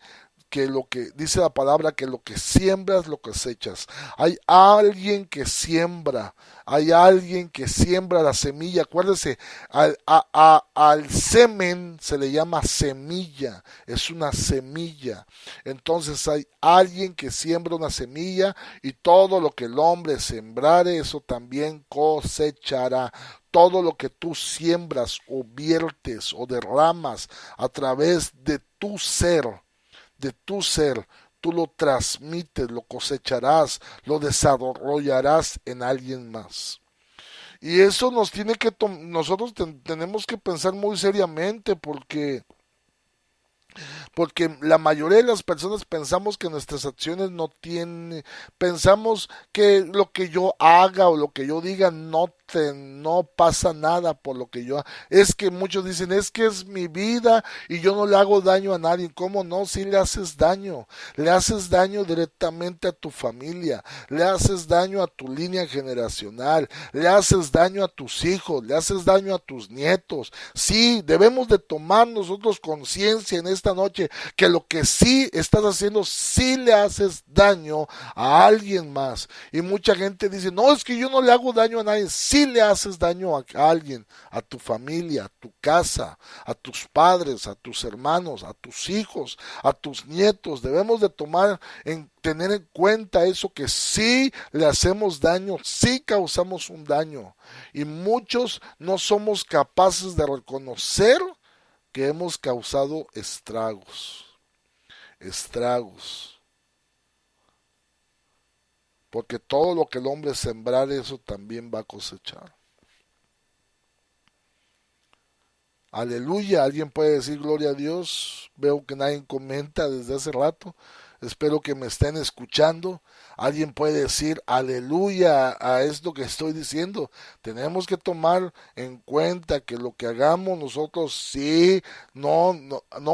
que lo que dice la palabra, que lo que siembras lo cosechas. Hay alguien que siembra la semilla. Acuérdese, al semen se le llama semilla, es una semilla. Entonces hay alguien que siembra una semilla, y todo lo que el hombre sembrare, eso también cosechará. Todo lo que tú siembras o viertes o derramas a través de tu ser, tú lo transmites, lo cosecharás, lo desarrollarás en alguien más. Y eso nos tiene que nosotros tenemos que pensar muy seriamente, porque la mayoría de las personas pensamos que nuestras acciones pensamos que lo que yo haga o lo que yo diga no pasa nada por lo que yo haga. Es que muchos dicen, es que es mi vida y yo no le hago daño a nadie. ¿Cómo no? Sí le haces daño directamente a tu familia, le haces daño a tu línea generacional, le haces daño a tus hijos, le haces daño a tus nietos. Sí, debemos de tomar nosotros conciencia en esta noche que lo que sí estás haciendo, sí le haces daño a alguien más. Y mucha gente dice, no, es que yo no le hago daño a nadie. Sí le haces daño a alguien, a tu familia, a tu casa, a tus padres, a tus hermanos, a tus hijos, a tus nietos. Debemos de tener en cuenta eso, que sí le hacemos daño, sí causamos un daño. Y muchos no somos capaces de reconocer que hemos causado estragos. Porque todo lo que el hombre sembrar, eso también va a cosechar. Aleluya. Alguien puede decir gloria a Dios. Veo que nadie comenta desde hace rato. Espero que me estén escuchando. Alguien puede decir aleluya a esto que estoy diciendo. Tenemos que tomar en cuenta que lo que hagamos nosotros, sí, no,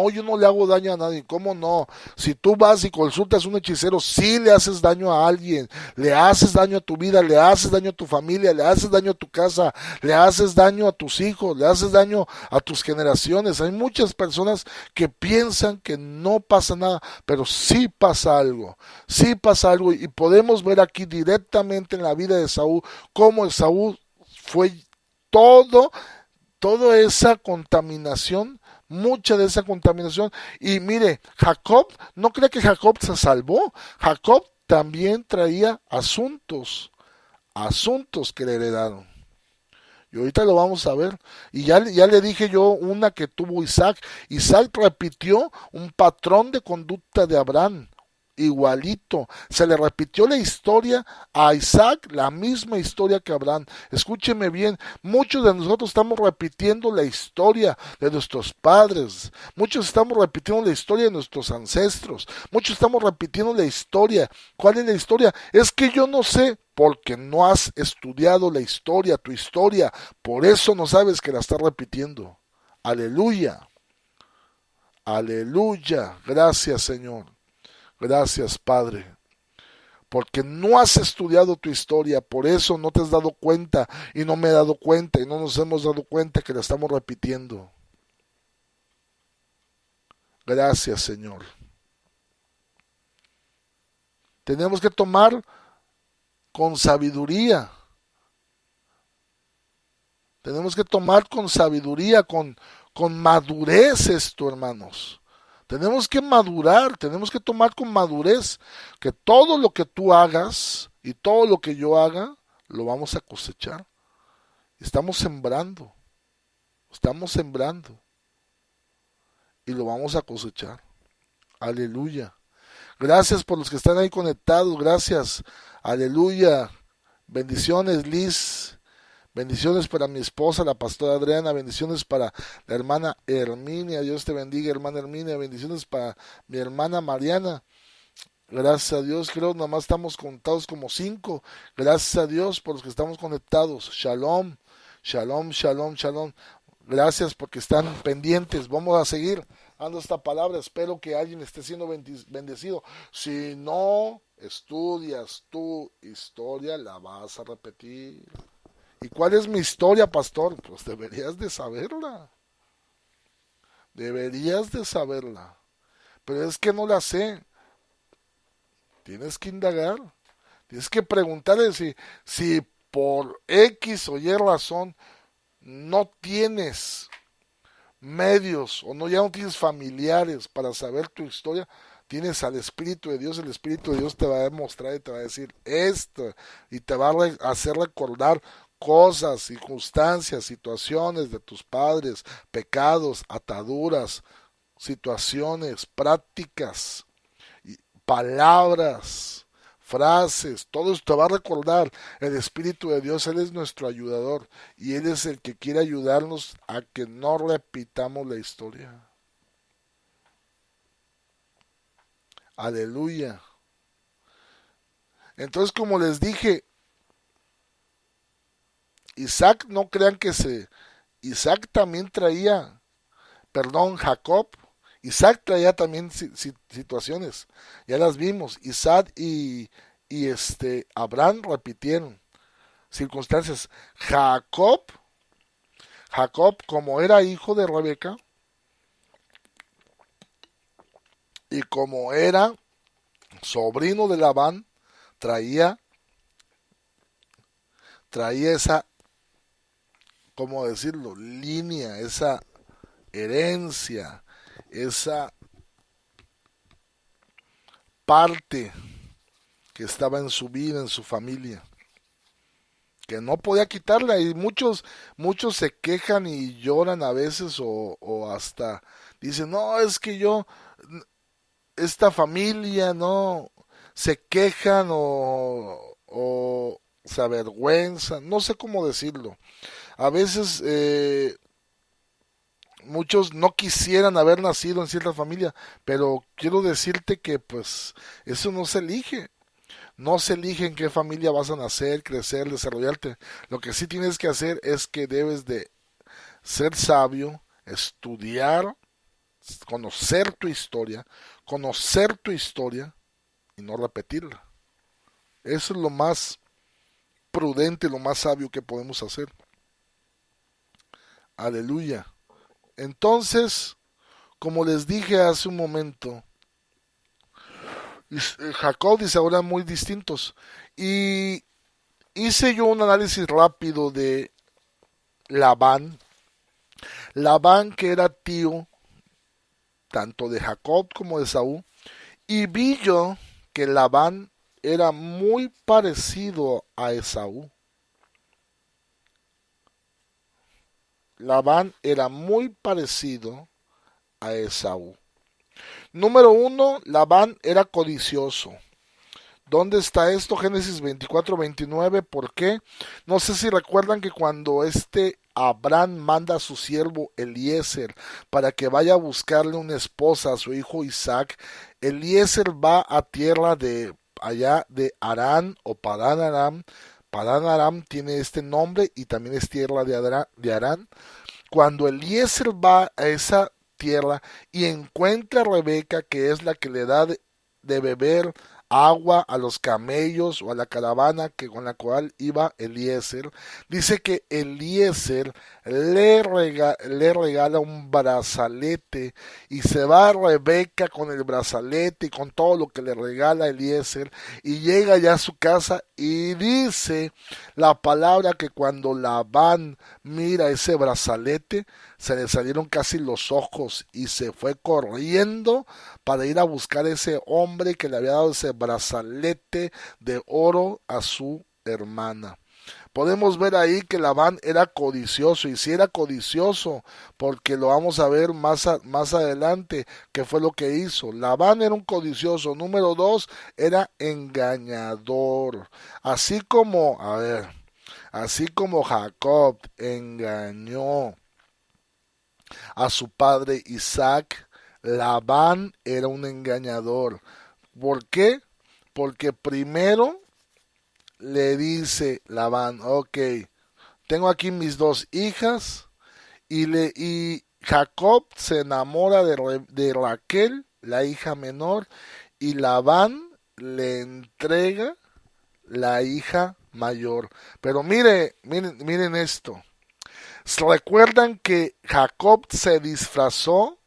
yo no le hago daño a nadie. ¿Cómo no? Si tú vas y consultas a un hechicero, sí le haces daño a alguien, le haces daño a tu vida, le haces daño a tu familia, le haces daño a tu casa, le haces daño a tus hijos, le haces daño a tus generaciones. Hay muchas personas que piensan que no pasa nada, pero sí pasa algo, y podemos ver aquí directamente en la vida de Esaú cómo Esaú fue toda esa contaminación mucha de esa contaminación. Y mire, Jacob, no crea que Jacob se salvó. Jacob también traía asuntos que le heredaron. Y ahorita lo vamos a ver. Y ya le dije yo una que tuvo Isaac. Isaac repitió un patrón de conducta de Abraham. Igualito. Se le repitió la historia a Isaac, la misma historia que a Abraham. Escúcheme bien, muchos de nosotros estamos repitiendo la historia de nuestros padres. Muchos estamos repitiendo la historia de nuestros ancestros. Muchos estamos repitiendo la historia. ¿Cuál es la historia? Es que yo no sé, porque no has estudiado la historia, tu historia. Por eso no sabes que la estás repitiendo. Aleluya. Aleluya. Gracias, Señor. Gracias, Padre, porque no has estudiado tu historia, por eso no te has dado cuenta, y no me he dado cuenta, y no nos hemos dado cuenta que la estamos repitiendo. Gracias, Señor. Tenemos que tomar con sabiduría. Tenemos que tomar con sabiduría, con madurez esto, hermanos. Tenemos que madurar, tenemos que tomar con madurez que todo lo que tú hagas y todo lo que yo haga, lo vamos a cosechar. Estamos sembrando y lo vamos a cosechar. Aleluya. Gracias por los que están ahí conectados, gracias. Aleluya. Bendiciones, Liz. Bendiciones para mi esposa, la pastora Adriana. Bendiciones para la hermana Herminia. Dios te bendiga, hermana Herminia. Bendiciones para mi hermana Mariana. Gracias a Dios, creo nada más estamos contados como 5. Gracias a Dios por los que estamos conectados. Shalom, shalom, shalom, shalom. Gracias porque están pendientes. Vamos a seguir dando esta palabra. Espero que alguien esté siendo bendecido. Si no estudias tu historia, la vas a repetir. ¿Y cuál es mi historia, pastor? Pues deberías de saberla. Deberías de saberla. Pero es que no la sé. Tienes que indagar. Tienes que preguntarle si por X o Y razón no tienes medios o ya no tienes familiares para saber tu historia. Tienes al Espíritu de Dios, el Espíritu de Dios te va a demostrar y te va a decir esto y te va a hacer recordar cosas, circunstancias, situaciones de tus padres, pecados, ataduras, situaciones, prácticas, palabras, frases, todo esto te va a recordar. El Espíritu de Dios, Él es nuestro ayudador y Él es el que quiere ayudarnos a que no repitamos la historia. Aleluya. Entonces, como les dije, Isaac, no crean que Isaac también traía, Jacob, Isaac traía también situaciones, ya las vimos. Isaac y Abraham repitieron circunstancias. Jacob, como era hijo de Rebeca, y como era sobrino de Labán, traía esa, ¿cómo decirlo?, línea, esa herencia, esa parte que estaba en su vida, en su familia, que no podía quitarla. Y muchos se quejan y lloran a veces o hasta dicen, no, es que esta familia, no, se quejan o se avergüenzan, no sé cómo decirlo. A veces muchos no quisieran haber nacido en cierta familia, pero quiero decirte que pues eso no se elige. No se elige en qué familia vas a nacer, crecer, desarrollarte. Lo que sí tienes que hacer es que debes de ser sabio, estudiar, conocer tu historia y no repetirla. Eso es lo más prudente, lo más sabio que podemos hacer. Aleluya. Entonces, como les dije hace un momento, Jacob y Saúl eran muy distintos. Y hice yo un análisis rápido de Labán. Labán, que era tío tanto de Jacob como de Esaú, y vi yo que Labán era muy parecido a Esaú. Labán era muy parecido a Esaú. Número 1, Labán era codicioso. ¿Dónde está esto? Génesis 24-29. ¿Por qué? No sé si recuerdan que cuando Abraham manda a su siervo Eliezer para que vaya a buscarle una esposa a su hijo Isaac, Eliezer va a tierra de allá de Harán o Padán Aram. Padán Aram tiene este nombre y también es tierra de Harán. Cuando Eliezer va a esa tierra y encuentra a Rebeca, que es la que le da de beber agua a los camellos o a la caravana con la cual iba Eliezer, dice que Eliezer le regala un brazalete y se va a Rebeca con el brazalete y con todo lo que le regala Eliezer y llega ya a su casa y dice la palabra que cuando Labán mira ese brazalete se le salieron casi los ojos y se fue corriendo para ir a buscar ese hombre que le había dado ese brazalete de oro a su hermana. Podemos ver ahí que Labán era codicioso, y si era codicioso, porque lo vamos a ver más adelante, que fue lo que hizo. Labán era un codicioso. Número 2, era engañador. Así como Jacob engañó a su padre Isaac, Labán era un engañador. ¿Por qué? Porque primero le dice Labán, ok, tengo aquí mis 2 hijas, y Jacob se enamora de Raquel, la hija menor, y Labán le entrega la hija mayor. Pero miren esto. ¿Recuerdan que Jacob se disfrazó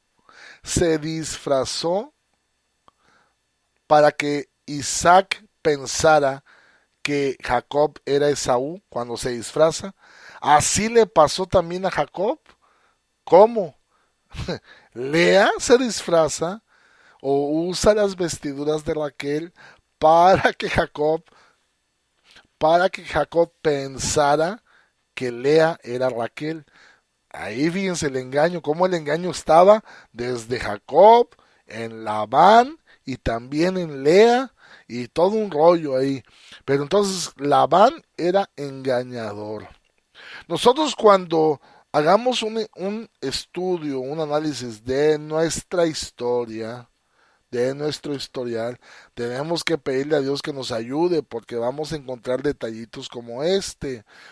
para que Isaac pensara que Jacob era Esaú cuando se disfraza? Así le pasó también a Jacob. ¿Cómo? Lea se disfraza o usa las vestiduras de Raquel para que Jacob pensara que Lea era Raquel. Ahí fíjense el engaño, cómo el engaño estaba desde Jacob, en Labán y también en Lea, y todo un rollo ahí. Pero entonces Labán era engañador. Nosotros cuando hagamos un estudio, un análisis de nuestra historia, de nuestro historial, tenemos que pedirle a Dios que nos ayude, porque vamos a encontrar detallitos como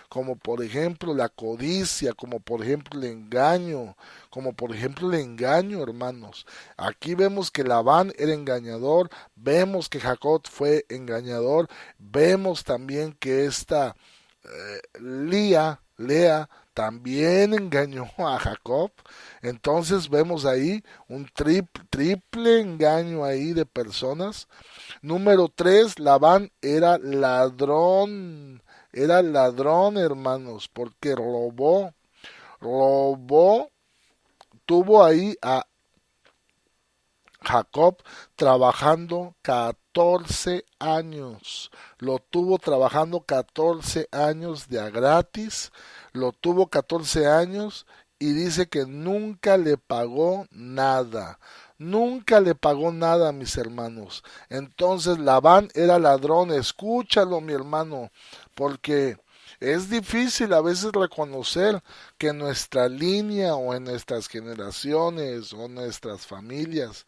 como por ejemplo la codicia, como por ejemplo el engaño, hermanos. Aquí vemos que Labán era engañador, vemos que Jacob fue engañador, vemos también que Lea también engañó a Jacob. Entonces vemos ahí un triple engaño ahí de personas. Número 3, Labán era ladrón, hermanos, porque robó, tuvo ahí a Jacob trabajando 14 años, lo tuvo trabajando 14 años de a gratis, lo tuvo 14 años y dice que nunca le pagó nada, mis hermanos. Entonces Labán era ladrón. Escúchalo, mi hermano, porque es difícil a veces reconocer que en nuestra línea o en nuestras generaciones o en nuestras familias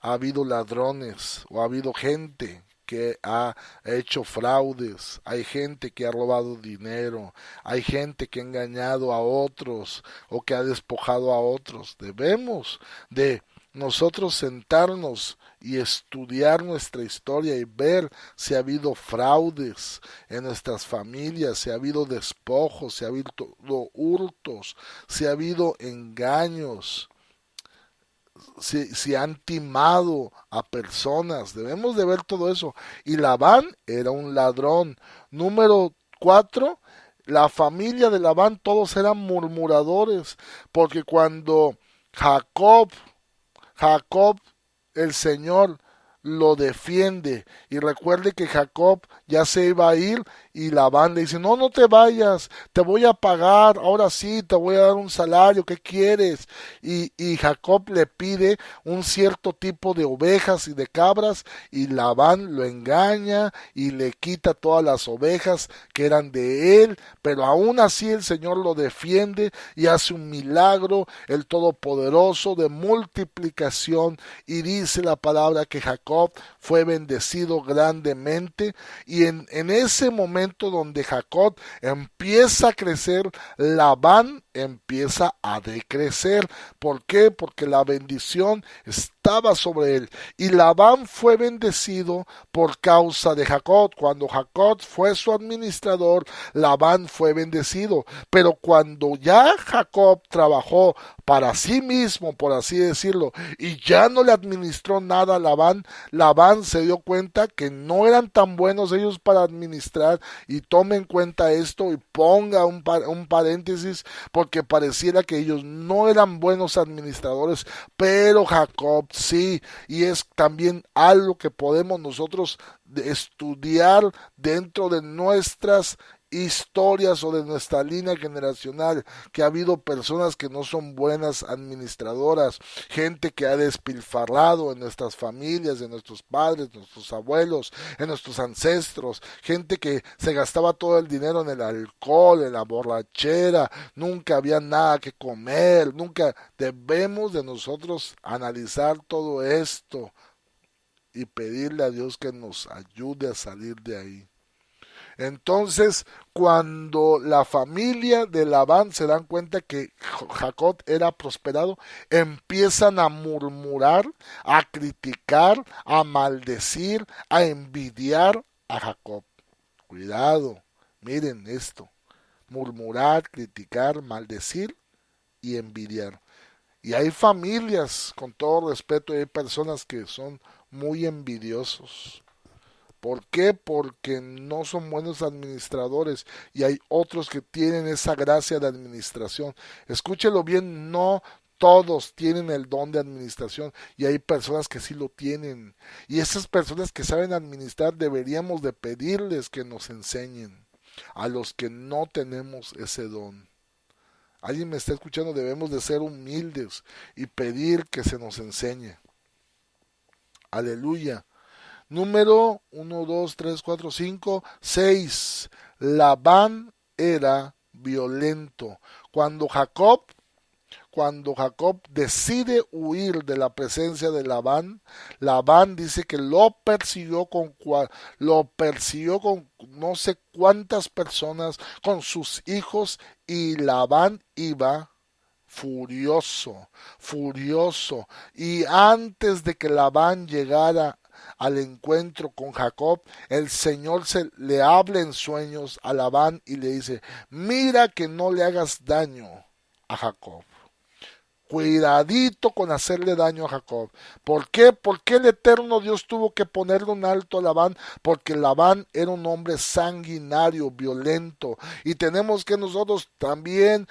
ha habido ladrones o ha habido gente que ha hecho fraudes, hay gente que ha robado dinero, hay gente que ha engañado a otros o que ha despojado a otros. Debemos de nosotros sentarnos y estudiar nuestra historia y ver si ha habido fraudes en nuestras familias, si ha habido despojos, si ha habido hurtos, si ha habido engaños, si han timado a personas. Debemos de ver todo eso. Y Labán era un ladrón. Número 4, la familia de Labán todos eran murmuradores, porque cuando Jacob Jacob, el Señor lo defiende. Y recuerde que Jacob ya se iba a ir y Labán le dice, no, no te vayas, te voy a pagar, ahora sí, te voy a dar un salario, ¿qué quieres? Y Jacob le pide un cierto tipo de ovejas y de cabras y Labán lo engaña y le quita todas las ovejas que eran de él, pero aún así el Señor lo defiende y hace un milagro, el Todopoderoso de multiplicación, y dice la palabra que Jacob fue bendecido grandemente. Y en ese momento donde Jacob empieza a crecer, Labán empieza a decrecer. ¿Por qué? Porque la bendición estaba sobre él. Y Labán fue bendecido por causa de Jacob. Cuando Jacob fue su administrador, Labán fue bendecido. Pero cuando ya Jacob trabajó para sí mismo, por así decirlo, y ya no le administró nada a Labán, Labán se dio cuenta que no eran tan buenos ellos para administrar. Y tome en cuenta esto y ponga un paréntesis, porque pareciera que ellos no eran buenos administradores, pero Jacob sí. Y es también algo que podemos nosotros estudiar dentro de nuestras historias o de nuestra línea generacional, que ha habido personas que no son buenas administradoras, gente que ha despilfarrado en nuestras familias, en nuestros padres, nuestros abuelos, en nuestros ancestros, gente que se gastaba todo el dinero en el alcohol, en la borrachera, nunca había nada que comer, nunca. Debemos de nosotros analizar todo esto y pedirle a Dios que nos ayude a salir de ahí. Entonces, cuando la familia de Labán se dan cuenta que Jacob era prosperado, empiezan a murmurar, a criticar, a maldecir, a envidiar a Jacob. Cuidado, miren esto: murmurar, criticar, maldecir y envidiar. Y hay familias, con todo respeto, hay personas que son muy envidiosos. ¿Por qué? Porque no son buenos administradores, y hay otros que tienen esa gracia de administración. Escúchelo bien, no todos tienen el don de administración, y hay personas que sí lo tienen. Y esas personas que saben administrar deberíamos de pedirles que nos enseñen a los que no tenemos ese don. Alguien me está escuchando, debemos de ser humildes y pedir que se nos enseñe. Aleluya. Número 1, 2, 3, 4, 5, 6. Labán era violento. Cuando Jacob decide huir de la presencia de Labán, Labán dice que lo persiguió con no sé cuántas personas, con sus hijos, y Labán iba furioso. Y antes de que Labán llegara al encuentro con Jacob, el Señor le habla en sueños a Labán y le dice: mira que no le hagas daño a Jacob. Cuidadito con hacerle daño a Jacob. ¿Por qué? Porque el eterno Dios tuvo que ponerle un alto a Labán, porque Labán era un hombre sanguinario, violento. Y tenemos que nosotros también,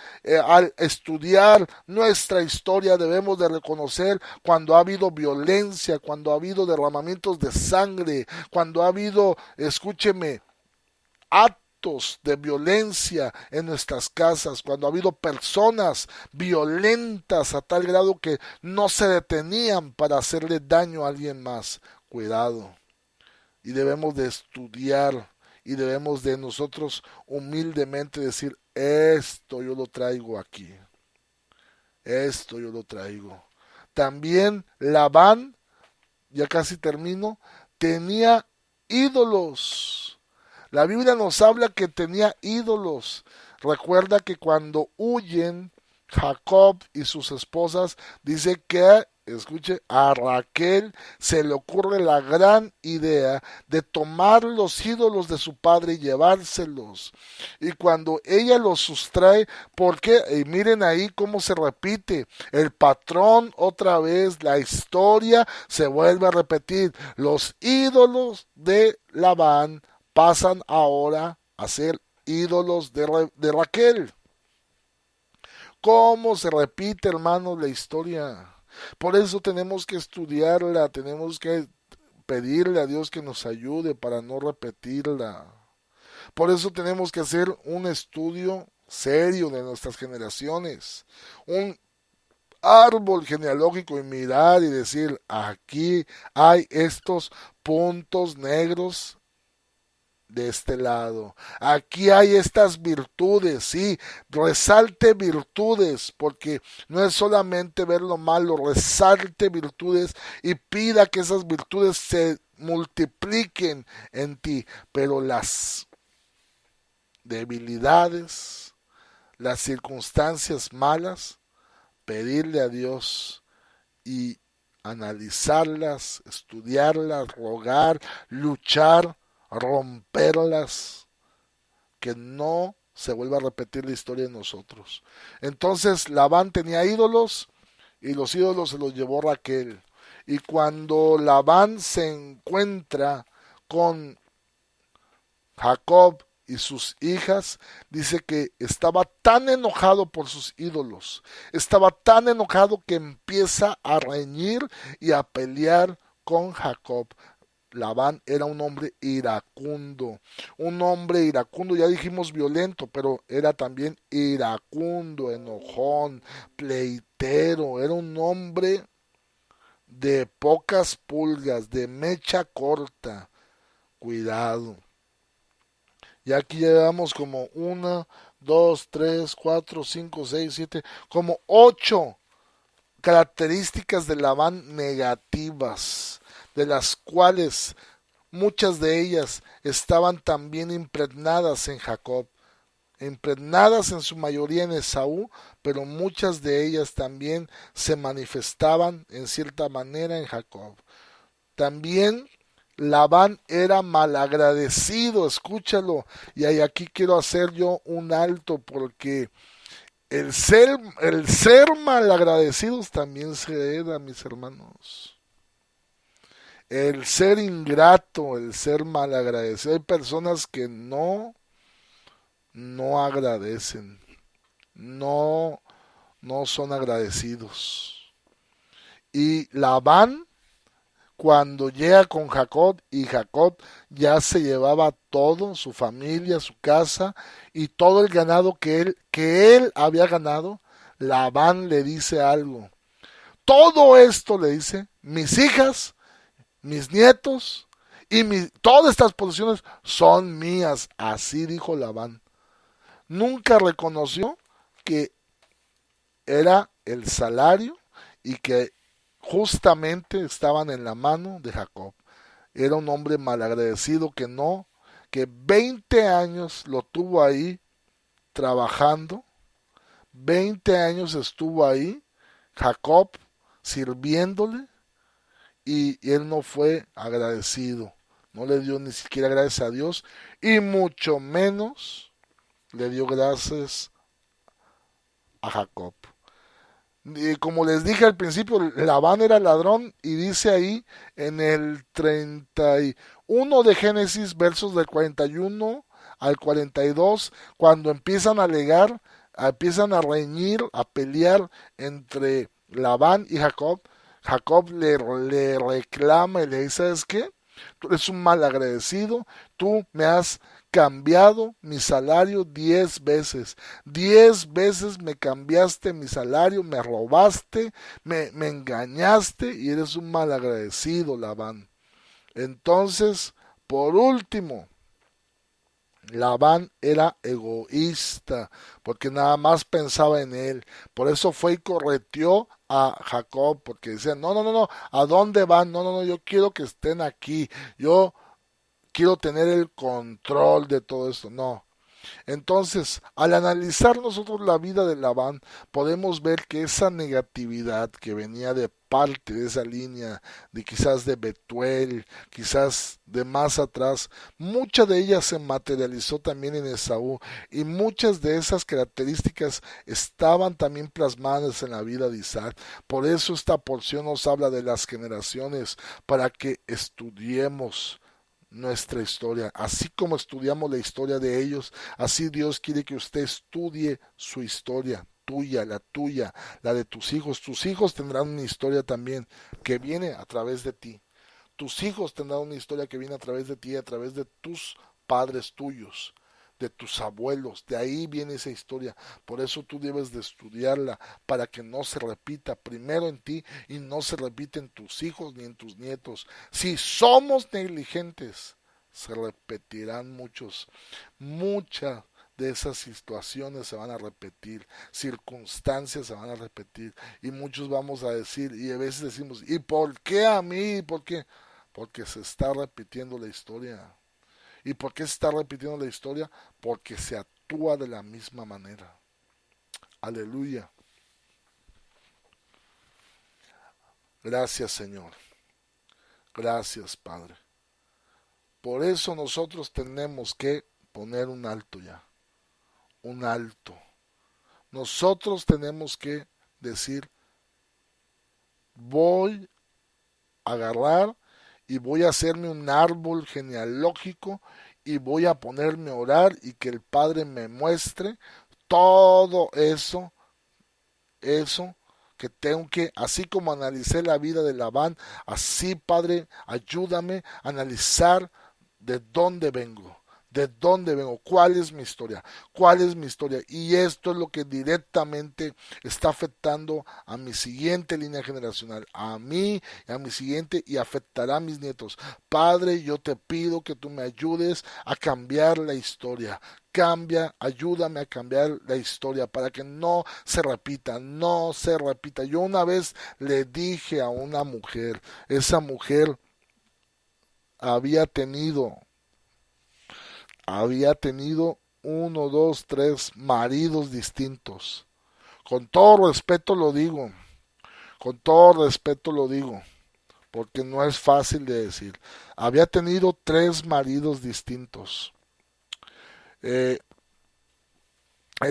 al estudiar nuestra historia, debemos de reconocer cuando ha habido violencia, cuando ha habido derramamientos de sangre, cuando ha habido, escúcheme, actos de violencia en nuestras casas, cuando ha habido personas violentas a tal grado que no se detenían para hacerle daño a alguien más. Cuidado. Y debemos de estudiar y debemos de nosotros humildemente decir: esto yo lo traigo aquí. Esto yo lo traigo. También Labán, ya casi termino, tenía ídolos. La Biblia nos habla que tenía ídolos. Recuerda que cuando huyen Jacob y sus esposas, dice que, escuche, a Raquel se le ocurre la gran idea de tomar los ídolos de su padre y llevárselos. Y cuando ella los sustrae, porque, y miren ahí cómo se repite el patrón otra vez, la historia se vuelve a repetir. Los ídolos de Labán pasan ahora a ser ídolos de Raquel. ¿Cómo se repite, hermanos, la historia? Por eso tenemos que estudiarla, tenemos que pedirle a Dios que nos ayude para no repetirla. Por eso tenemos que hacer un estudio serio de nuestras generaciones, un árbol genealógico y mirar y decir, aquí hay estos puntos negros de este lado. Aquí hay estas virtudes, sí, resalte virtudes, porque no es solamente ver lo malo, resalte virtudes y pida que esas virtudes se multipliquen en ti, pero las debilidades, las circunstancias malas, pedirle a Dios y analizarlas, estudiarlas, rogar, luchar, romperlas, que no se vuelva a repetir la historia de nosotros. Entonces Labán tenía ídolos y los ídolos se los llevó Raquel. Y cuando Labán se encuentra con Jacob y sus hijas, dice que estaba tan enojado por sus ídolos, estaba tan enojado que empieza a reñir y a pelear con Jacob. Labán era un hombre iracundo, ya dijimos violento, pero era también iracundo, enojón, pleitero, era un hombre de pocas pulgas, de mecha corta. Cuidado. Y aquí llevamos como 1, 2, 3, 4, 5, 6, 7, como 8 características de Labán negativas, de las cuales muchas de ellas estaban también impregnadas en Jacob, impregnadas en su mayoría en Esaú, pero muchas de ellas también se manifestaban en cierta manera en Jacob. También Labán era malagradecido, escúchalo, y aquí quiero hacer yo un alto porque el ser malagradecidos también se hereda, mis hermanos. El ser ingrato, el ser malagradecido. Hay personas que no agradecen, no son agradecidos. Y Labán, cuando llega con Jacob, y Jacob ya se llevaba todo, su familia, su casa y todo el ganado que él había ganado, Labán le dice algo. Todo esto le dice, mis hijas, mis nietos y todas estas posesiones son mías. Así dijo Labán. Nunca reconoció que era el salario y que justamente estaban en la mano de Jacob. Era un hombre malagradecido que 20 años lo tuvo ahí trabajando, 20 años estuvo ahí Jacob sirviéndole y él no fue agradecido, no le dio ni siquiera gracias a Dios y mucho menos le dio gracias a Jacob. Y como les dije al principio, Labán era ladrón y dice ahí en el 31 de Génesis, versos del 41 al 42, cuando empiezan a alegar, empiezan a reñir, a pelear entre Labán y Jacob, Jacob le reclama y le dice, ¿sabes qué? Tú eres un mal agradecido, tú me has cambiado mi salario 10 veces. 10 veces me cambiaste mi salario, me robaste, me engañaste y eres un mal agradecido, Labán. Entonces, por último, Labán era egoísta, porque nada más pensaba en él. Por eso fue y correteó a Jacob, porque decía, no, ¿a dónde van? No, yo quiero que estén aquí. Yo quiero tener el control de todo esto. No. Entonces, al analizar nosotros la vida de Labán, podemos ver que esa negatividad que venía de parte de esa línea, de quizás de Betuel, quizás de más atrás, mucha de ella se materializó también en Esaú y muchas de esas características estaban también plasmadas en la vida de Isaac. Por eso esta porción nos habla de las generaciones, para que estudiemos nuestra historia, así como estudiamos la historia de ellos, así Dios quiere que usted estudie su historia. tuya, la de tus hijos. Tus hijos tendrán una historia también que viene a través de ti. Tus hijos tendrán una historia que viene a través de ti, a través de tus padres tuyos, de tus abuelos. De ahí viene esa historia. Por eso tú debes de estudiarla, para que no se repita primero en ti y no se repita en tus hijos ni en tus nietos. Si somos negligentes, se repetirán muchas de esas situaciones se van a repetir, circunstancias se van a repetir, y muchos vamos a decir, y a veces decimos, ¿y por qué a mí? ¿Por qué? Porque se está repitiendo la historia. ¿Y por qué se está repitiendo la historia? Porque se actúa de la misma manera. Aleluya. Gracias, Señor. Gracias, Padre. Por eso nosotros tenemos que poner un alto ya. Un alto. Nosotros tenemos que decir, voy a agarrar y voy a hacerme un árbol genealógico y voy a ponerme a orar y que el Padre me muestre todo eso que tengo que, así como analicé la vida de Labán, así, Padre, ayúdame a analizar de dónde vengo. ¿De dónde vengo? ¿Cuál es mi historia? ¿Cuál es mi historia? Y esto es lo que directamente está afectando a mi siguiente línea generacional, a mí y a mi siguiente, y afectará a mis nietos. Padre, yo te pido que tú me ayudes a cambiar la historia. Ayúdame a cambiar la historia para que no se repita. Yo una vez le dije a una mujer, esa mujer había tenido 1, 2, 3 maridos distintos. Con todo respeto lo digo, porque no es fácil de decir. Había tenido 3 maridos distintos. El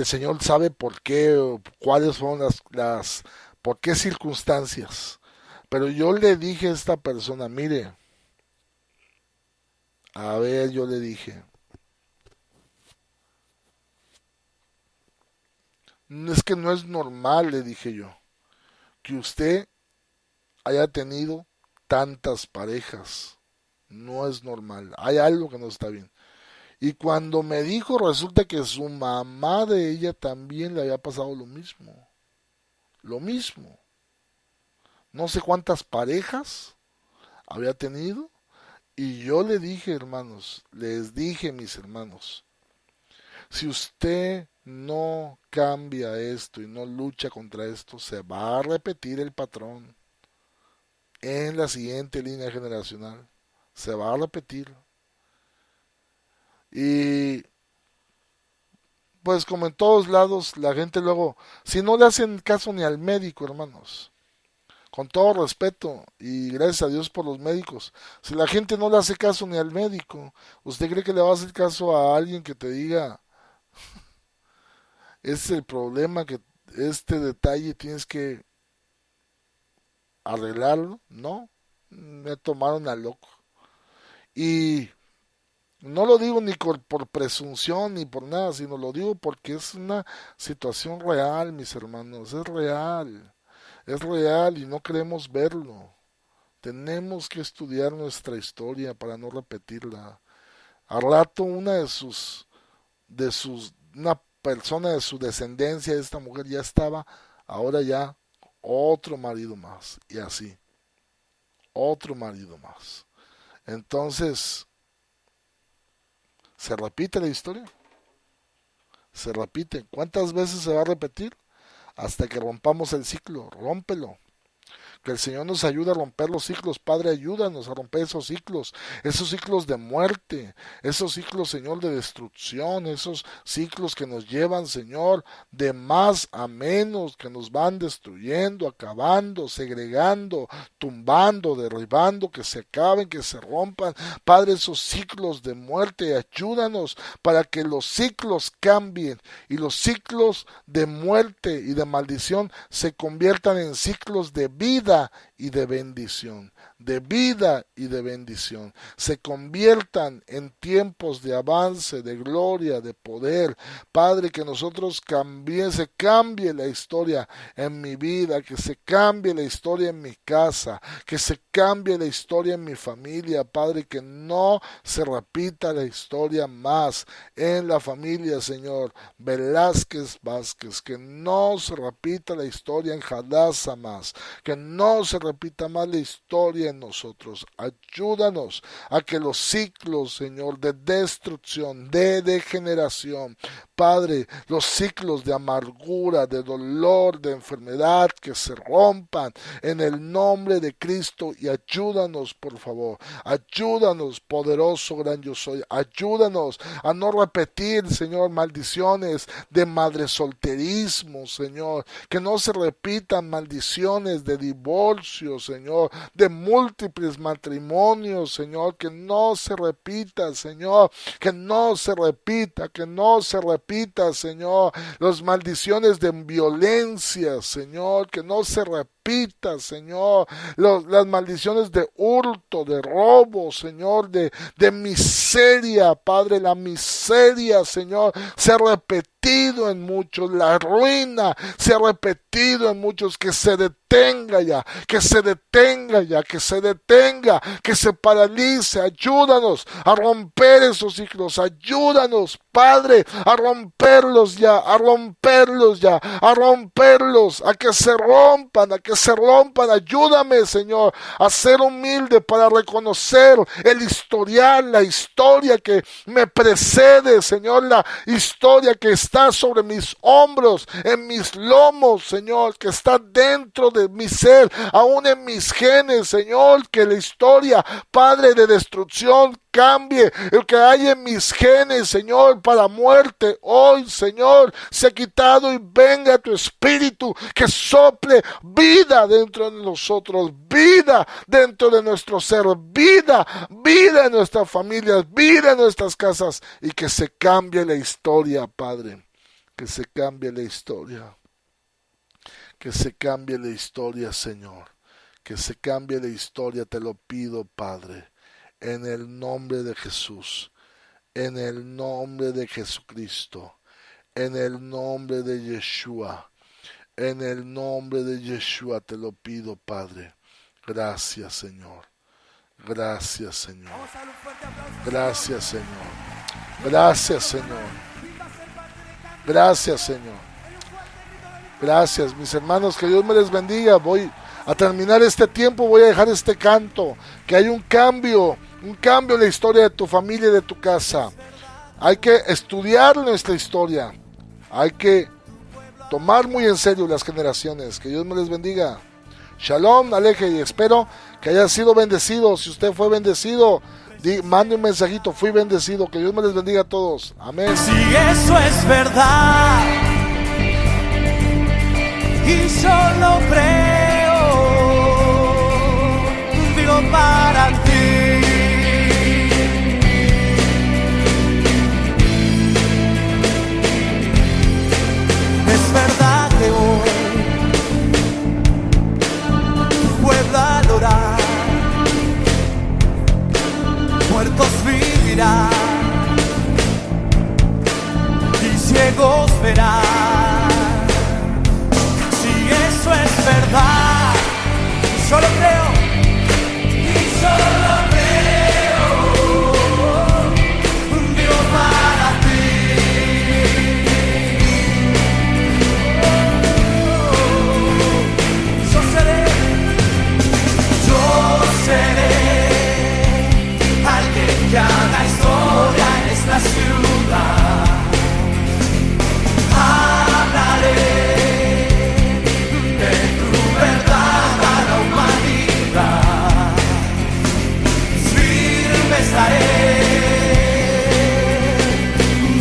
Señor sabe por qué, cuáles fueron por qué circunstancias. Pero yo le dije a esta persona, mire, yo le dije, es que no es normal, le dije yo, que usted haya tenido tantas parejas. No es normal. Hay algo que no está bien. Y cuando me dijo, resulta que su mamá de ella también le había pasado lo mismo. Lo mismo. No sé cuántas parejas había tenido. Y yo le dije, hermanos, les dije, mis hermanos, si usted no cambia esto y no lucha contra esto, se va a repetir el patrón en la siguiente línea generacional. Se va a repetir. Y pues como en todos lados, la gente luego, si no le hacen caso ni al médico, hermanos, con todo respeto y gracias a Dios por los médicos, si la gente no le hace caso ni al médico, ¿usted cree que le va a hacer caso a alguien que te diga, es el problema, que este detalle tienes que arreglarlo? No, me tomaron a loco. Y no lo digo ni por presunción ni por nada, sino lo digo porque es una situación real, mis hermanos, es real y no queremos verlo. Tenemos que estudiar nuestra historia para no repetirla. Al rato una persona de su descendencia, esta mujer ya estaba, ahora ya otro marido más, y así, otro marido más. Entonces, ¿se repite la historia? Se repite. ¿Cuántas veces se va a repetir? Hasta que rompamos el ciclo. Rómpelo. Que el Señor nos ayude a romper los ciclos. Padre, ayúdanos a romper esos ciclos de muerte, esos ciclos, Señor, de destrucción, esos ciclos que nos llevan, Señor, de más a menos, que nos van destruyendo, acabando, segregando, tumbando, derribando, que se acaben, que se rompan. Padre, esos ciclos de muerte, ayúdanos para que los ciclos cambien y los ciclos de muerte y de maldición se conviertan en ciclos de vida y de bendición, de vida y de bendición, se conviertan en tiempos de avance, de gloria, de poder. Padre, que nosotros se cambie la historia en mi vida, que se cambie la historia en mi casa, que se cambie la historia en mi familia, Padre, que no se repita la historia más en la familia, Señor Velázquez Vázquez, que no se repita la historia en Hadassah más, que no se repita más la historia en nosotros. Ayúdanos a que los ciclos, Señor, de destrucción, de degeneración, Padre, los ciclos de amargura, de dolor, de enfermedad, que se rompan en el nombre de Cristo. Y ayúdanos, por favor, ayúdanos, poderoso gran yo soy, ayúdanos a no repetir, Señor, maldiciones de madre solterismo, Señor, que no se repitan maldiciones de divorcio, Señor, de múltiples matrimonios, Señor, que no se repita, Señor, que no se repita, Señor, las maldiciones de violencia, Señor, que no se repita, Señor, las maldiciones de hurto, de robo, Señor, de miseria, Padre, la miseria, Señor, se ha repetido en muchos, la ruina se ha repetido en muchos, que se detenga ya, que se detenga, que se paralice. Ayúdanos a romper esos ciclos, ayúdanos, Padre, a romperlos ya, a que se rompan, ayúdame, Señor, a ser humilde para reconocer el historial, la historia que me precede, Señor, la historia que está sobre mis hombros, en mis lomos, Señor, que está dentro de mi ser, aún en mis genes, Señor, que la historia, Padre, de destrucción cambie, el que hay en mis genes, Señor, para muerte, hoy, Señor, se ha quitado, y venga tu Espíritu que sople vida dentro de nosotros, vida dentro de nuestro ser, vida en nuestras familias, vida en nuestras casas, y que se cambie la historia, Padre, que se cambie la historia, Señor, que se cambie la historia, te lo pido, Padre, en el nombre de Jesús, en el nombre de Jesucristo, en el nombre de Yeshua, te lo pido, Padre. Gracias, Señor. Gracias, Señor. Gracias, Señor. Gracias, Señor. Gracias, Señor. Gracias, mis hermanos, que Dios me les bendiga. Voy a terminar este tiempo, voy a dejar este canto, que hay un cambio en la historia de tu familia y de tu casa. Hay que estudiar nuestra historia, hay que tomar muy en serio las generaciones. Que Dios me les bendiga. Shalom, Aleje, y espero que haya sido bendecido. Si usted fue bendecido, mande un mensajito, fui bendecido. Que Dios me les bendiga a todos. Amén. Si eso es verdad y solo creo, vivo para ti. Es verdad que hoy tu pueblo adorará, muertos vivirán y ciegos verán. Si eso es verdad, solo creo. Que haga historia en esta ciudad. Hablaré de tu verdad a la humanidad. Firme estaré,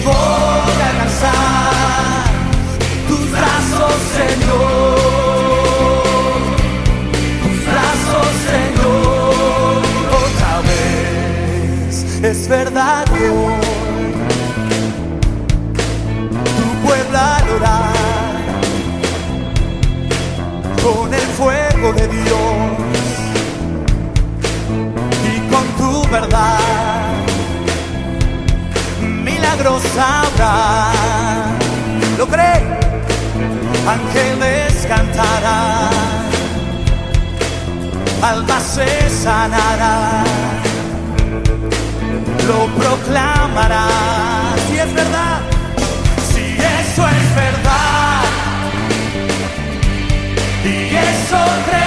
voy a alcanzar tus brazos, Señor. Tus brazos, Señor. Es verdad que hoy tu pueblo adorará con el fuego de Dios. alma se sanará, lo proclamará. Si es verdad, si eso es verdad, y eso creo.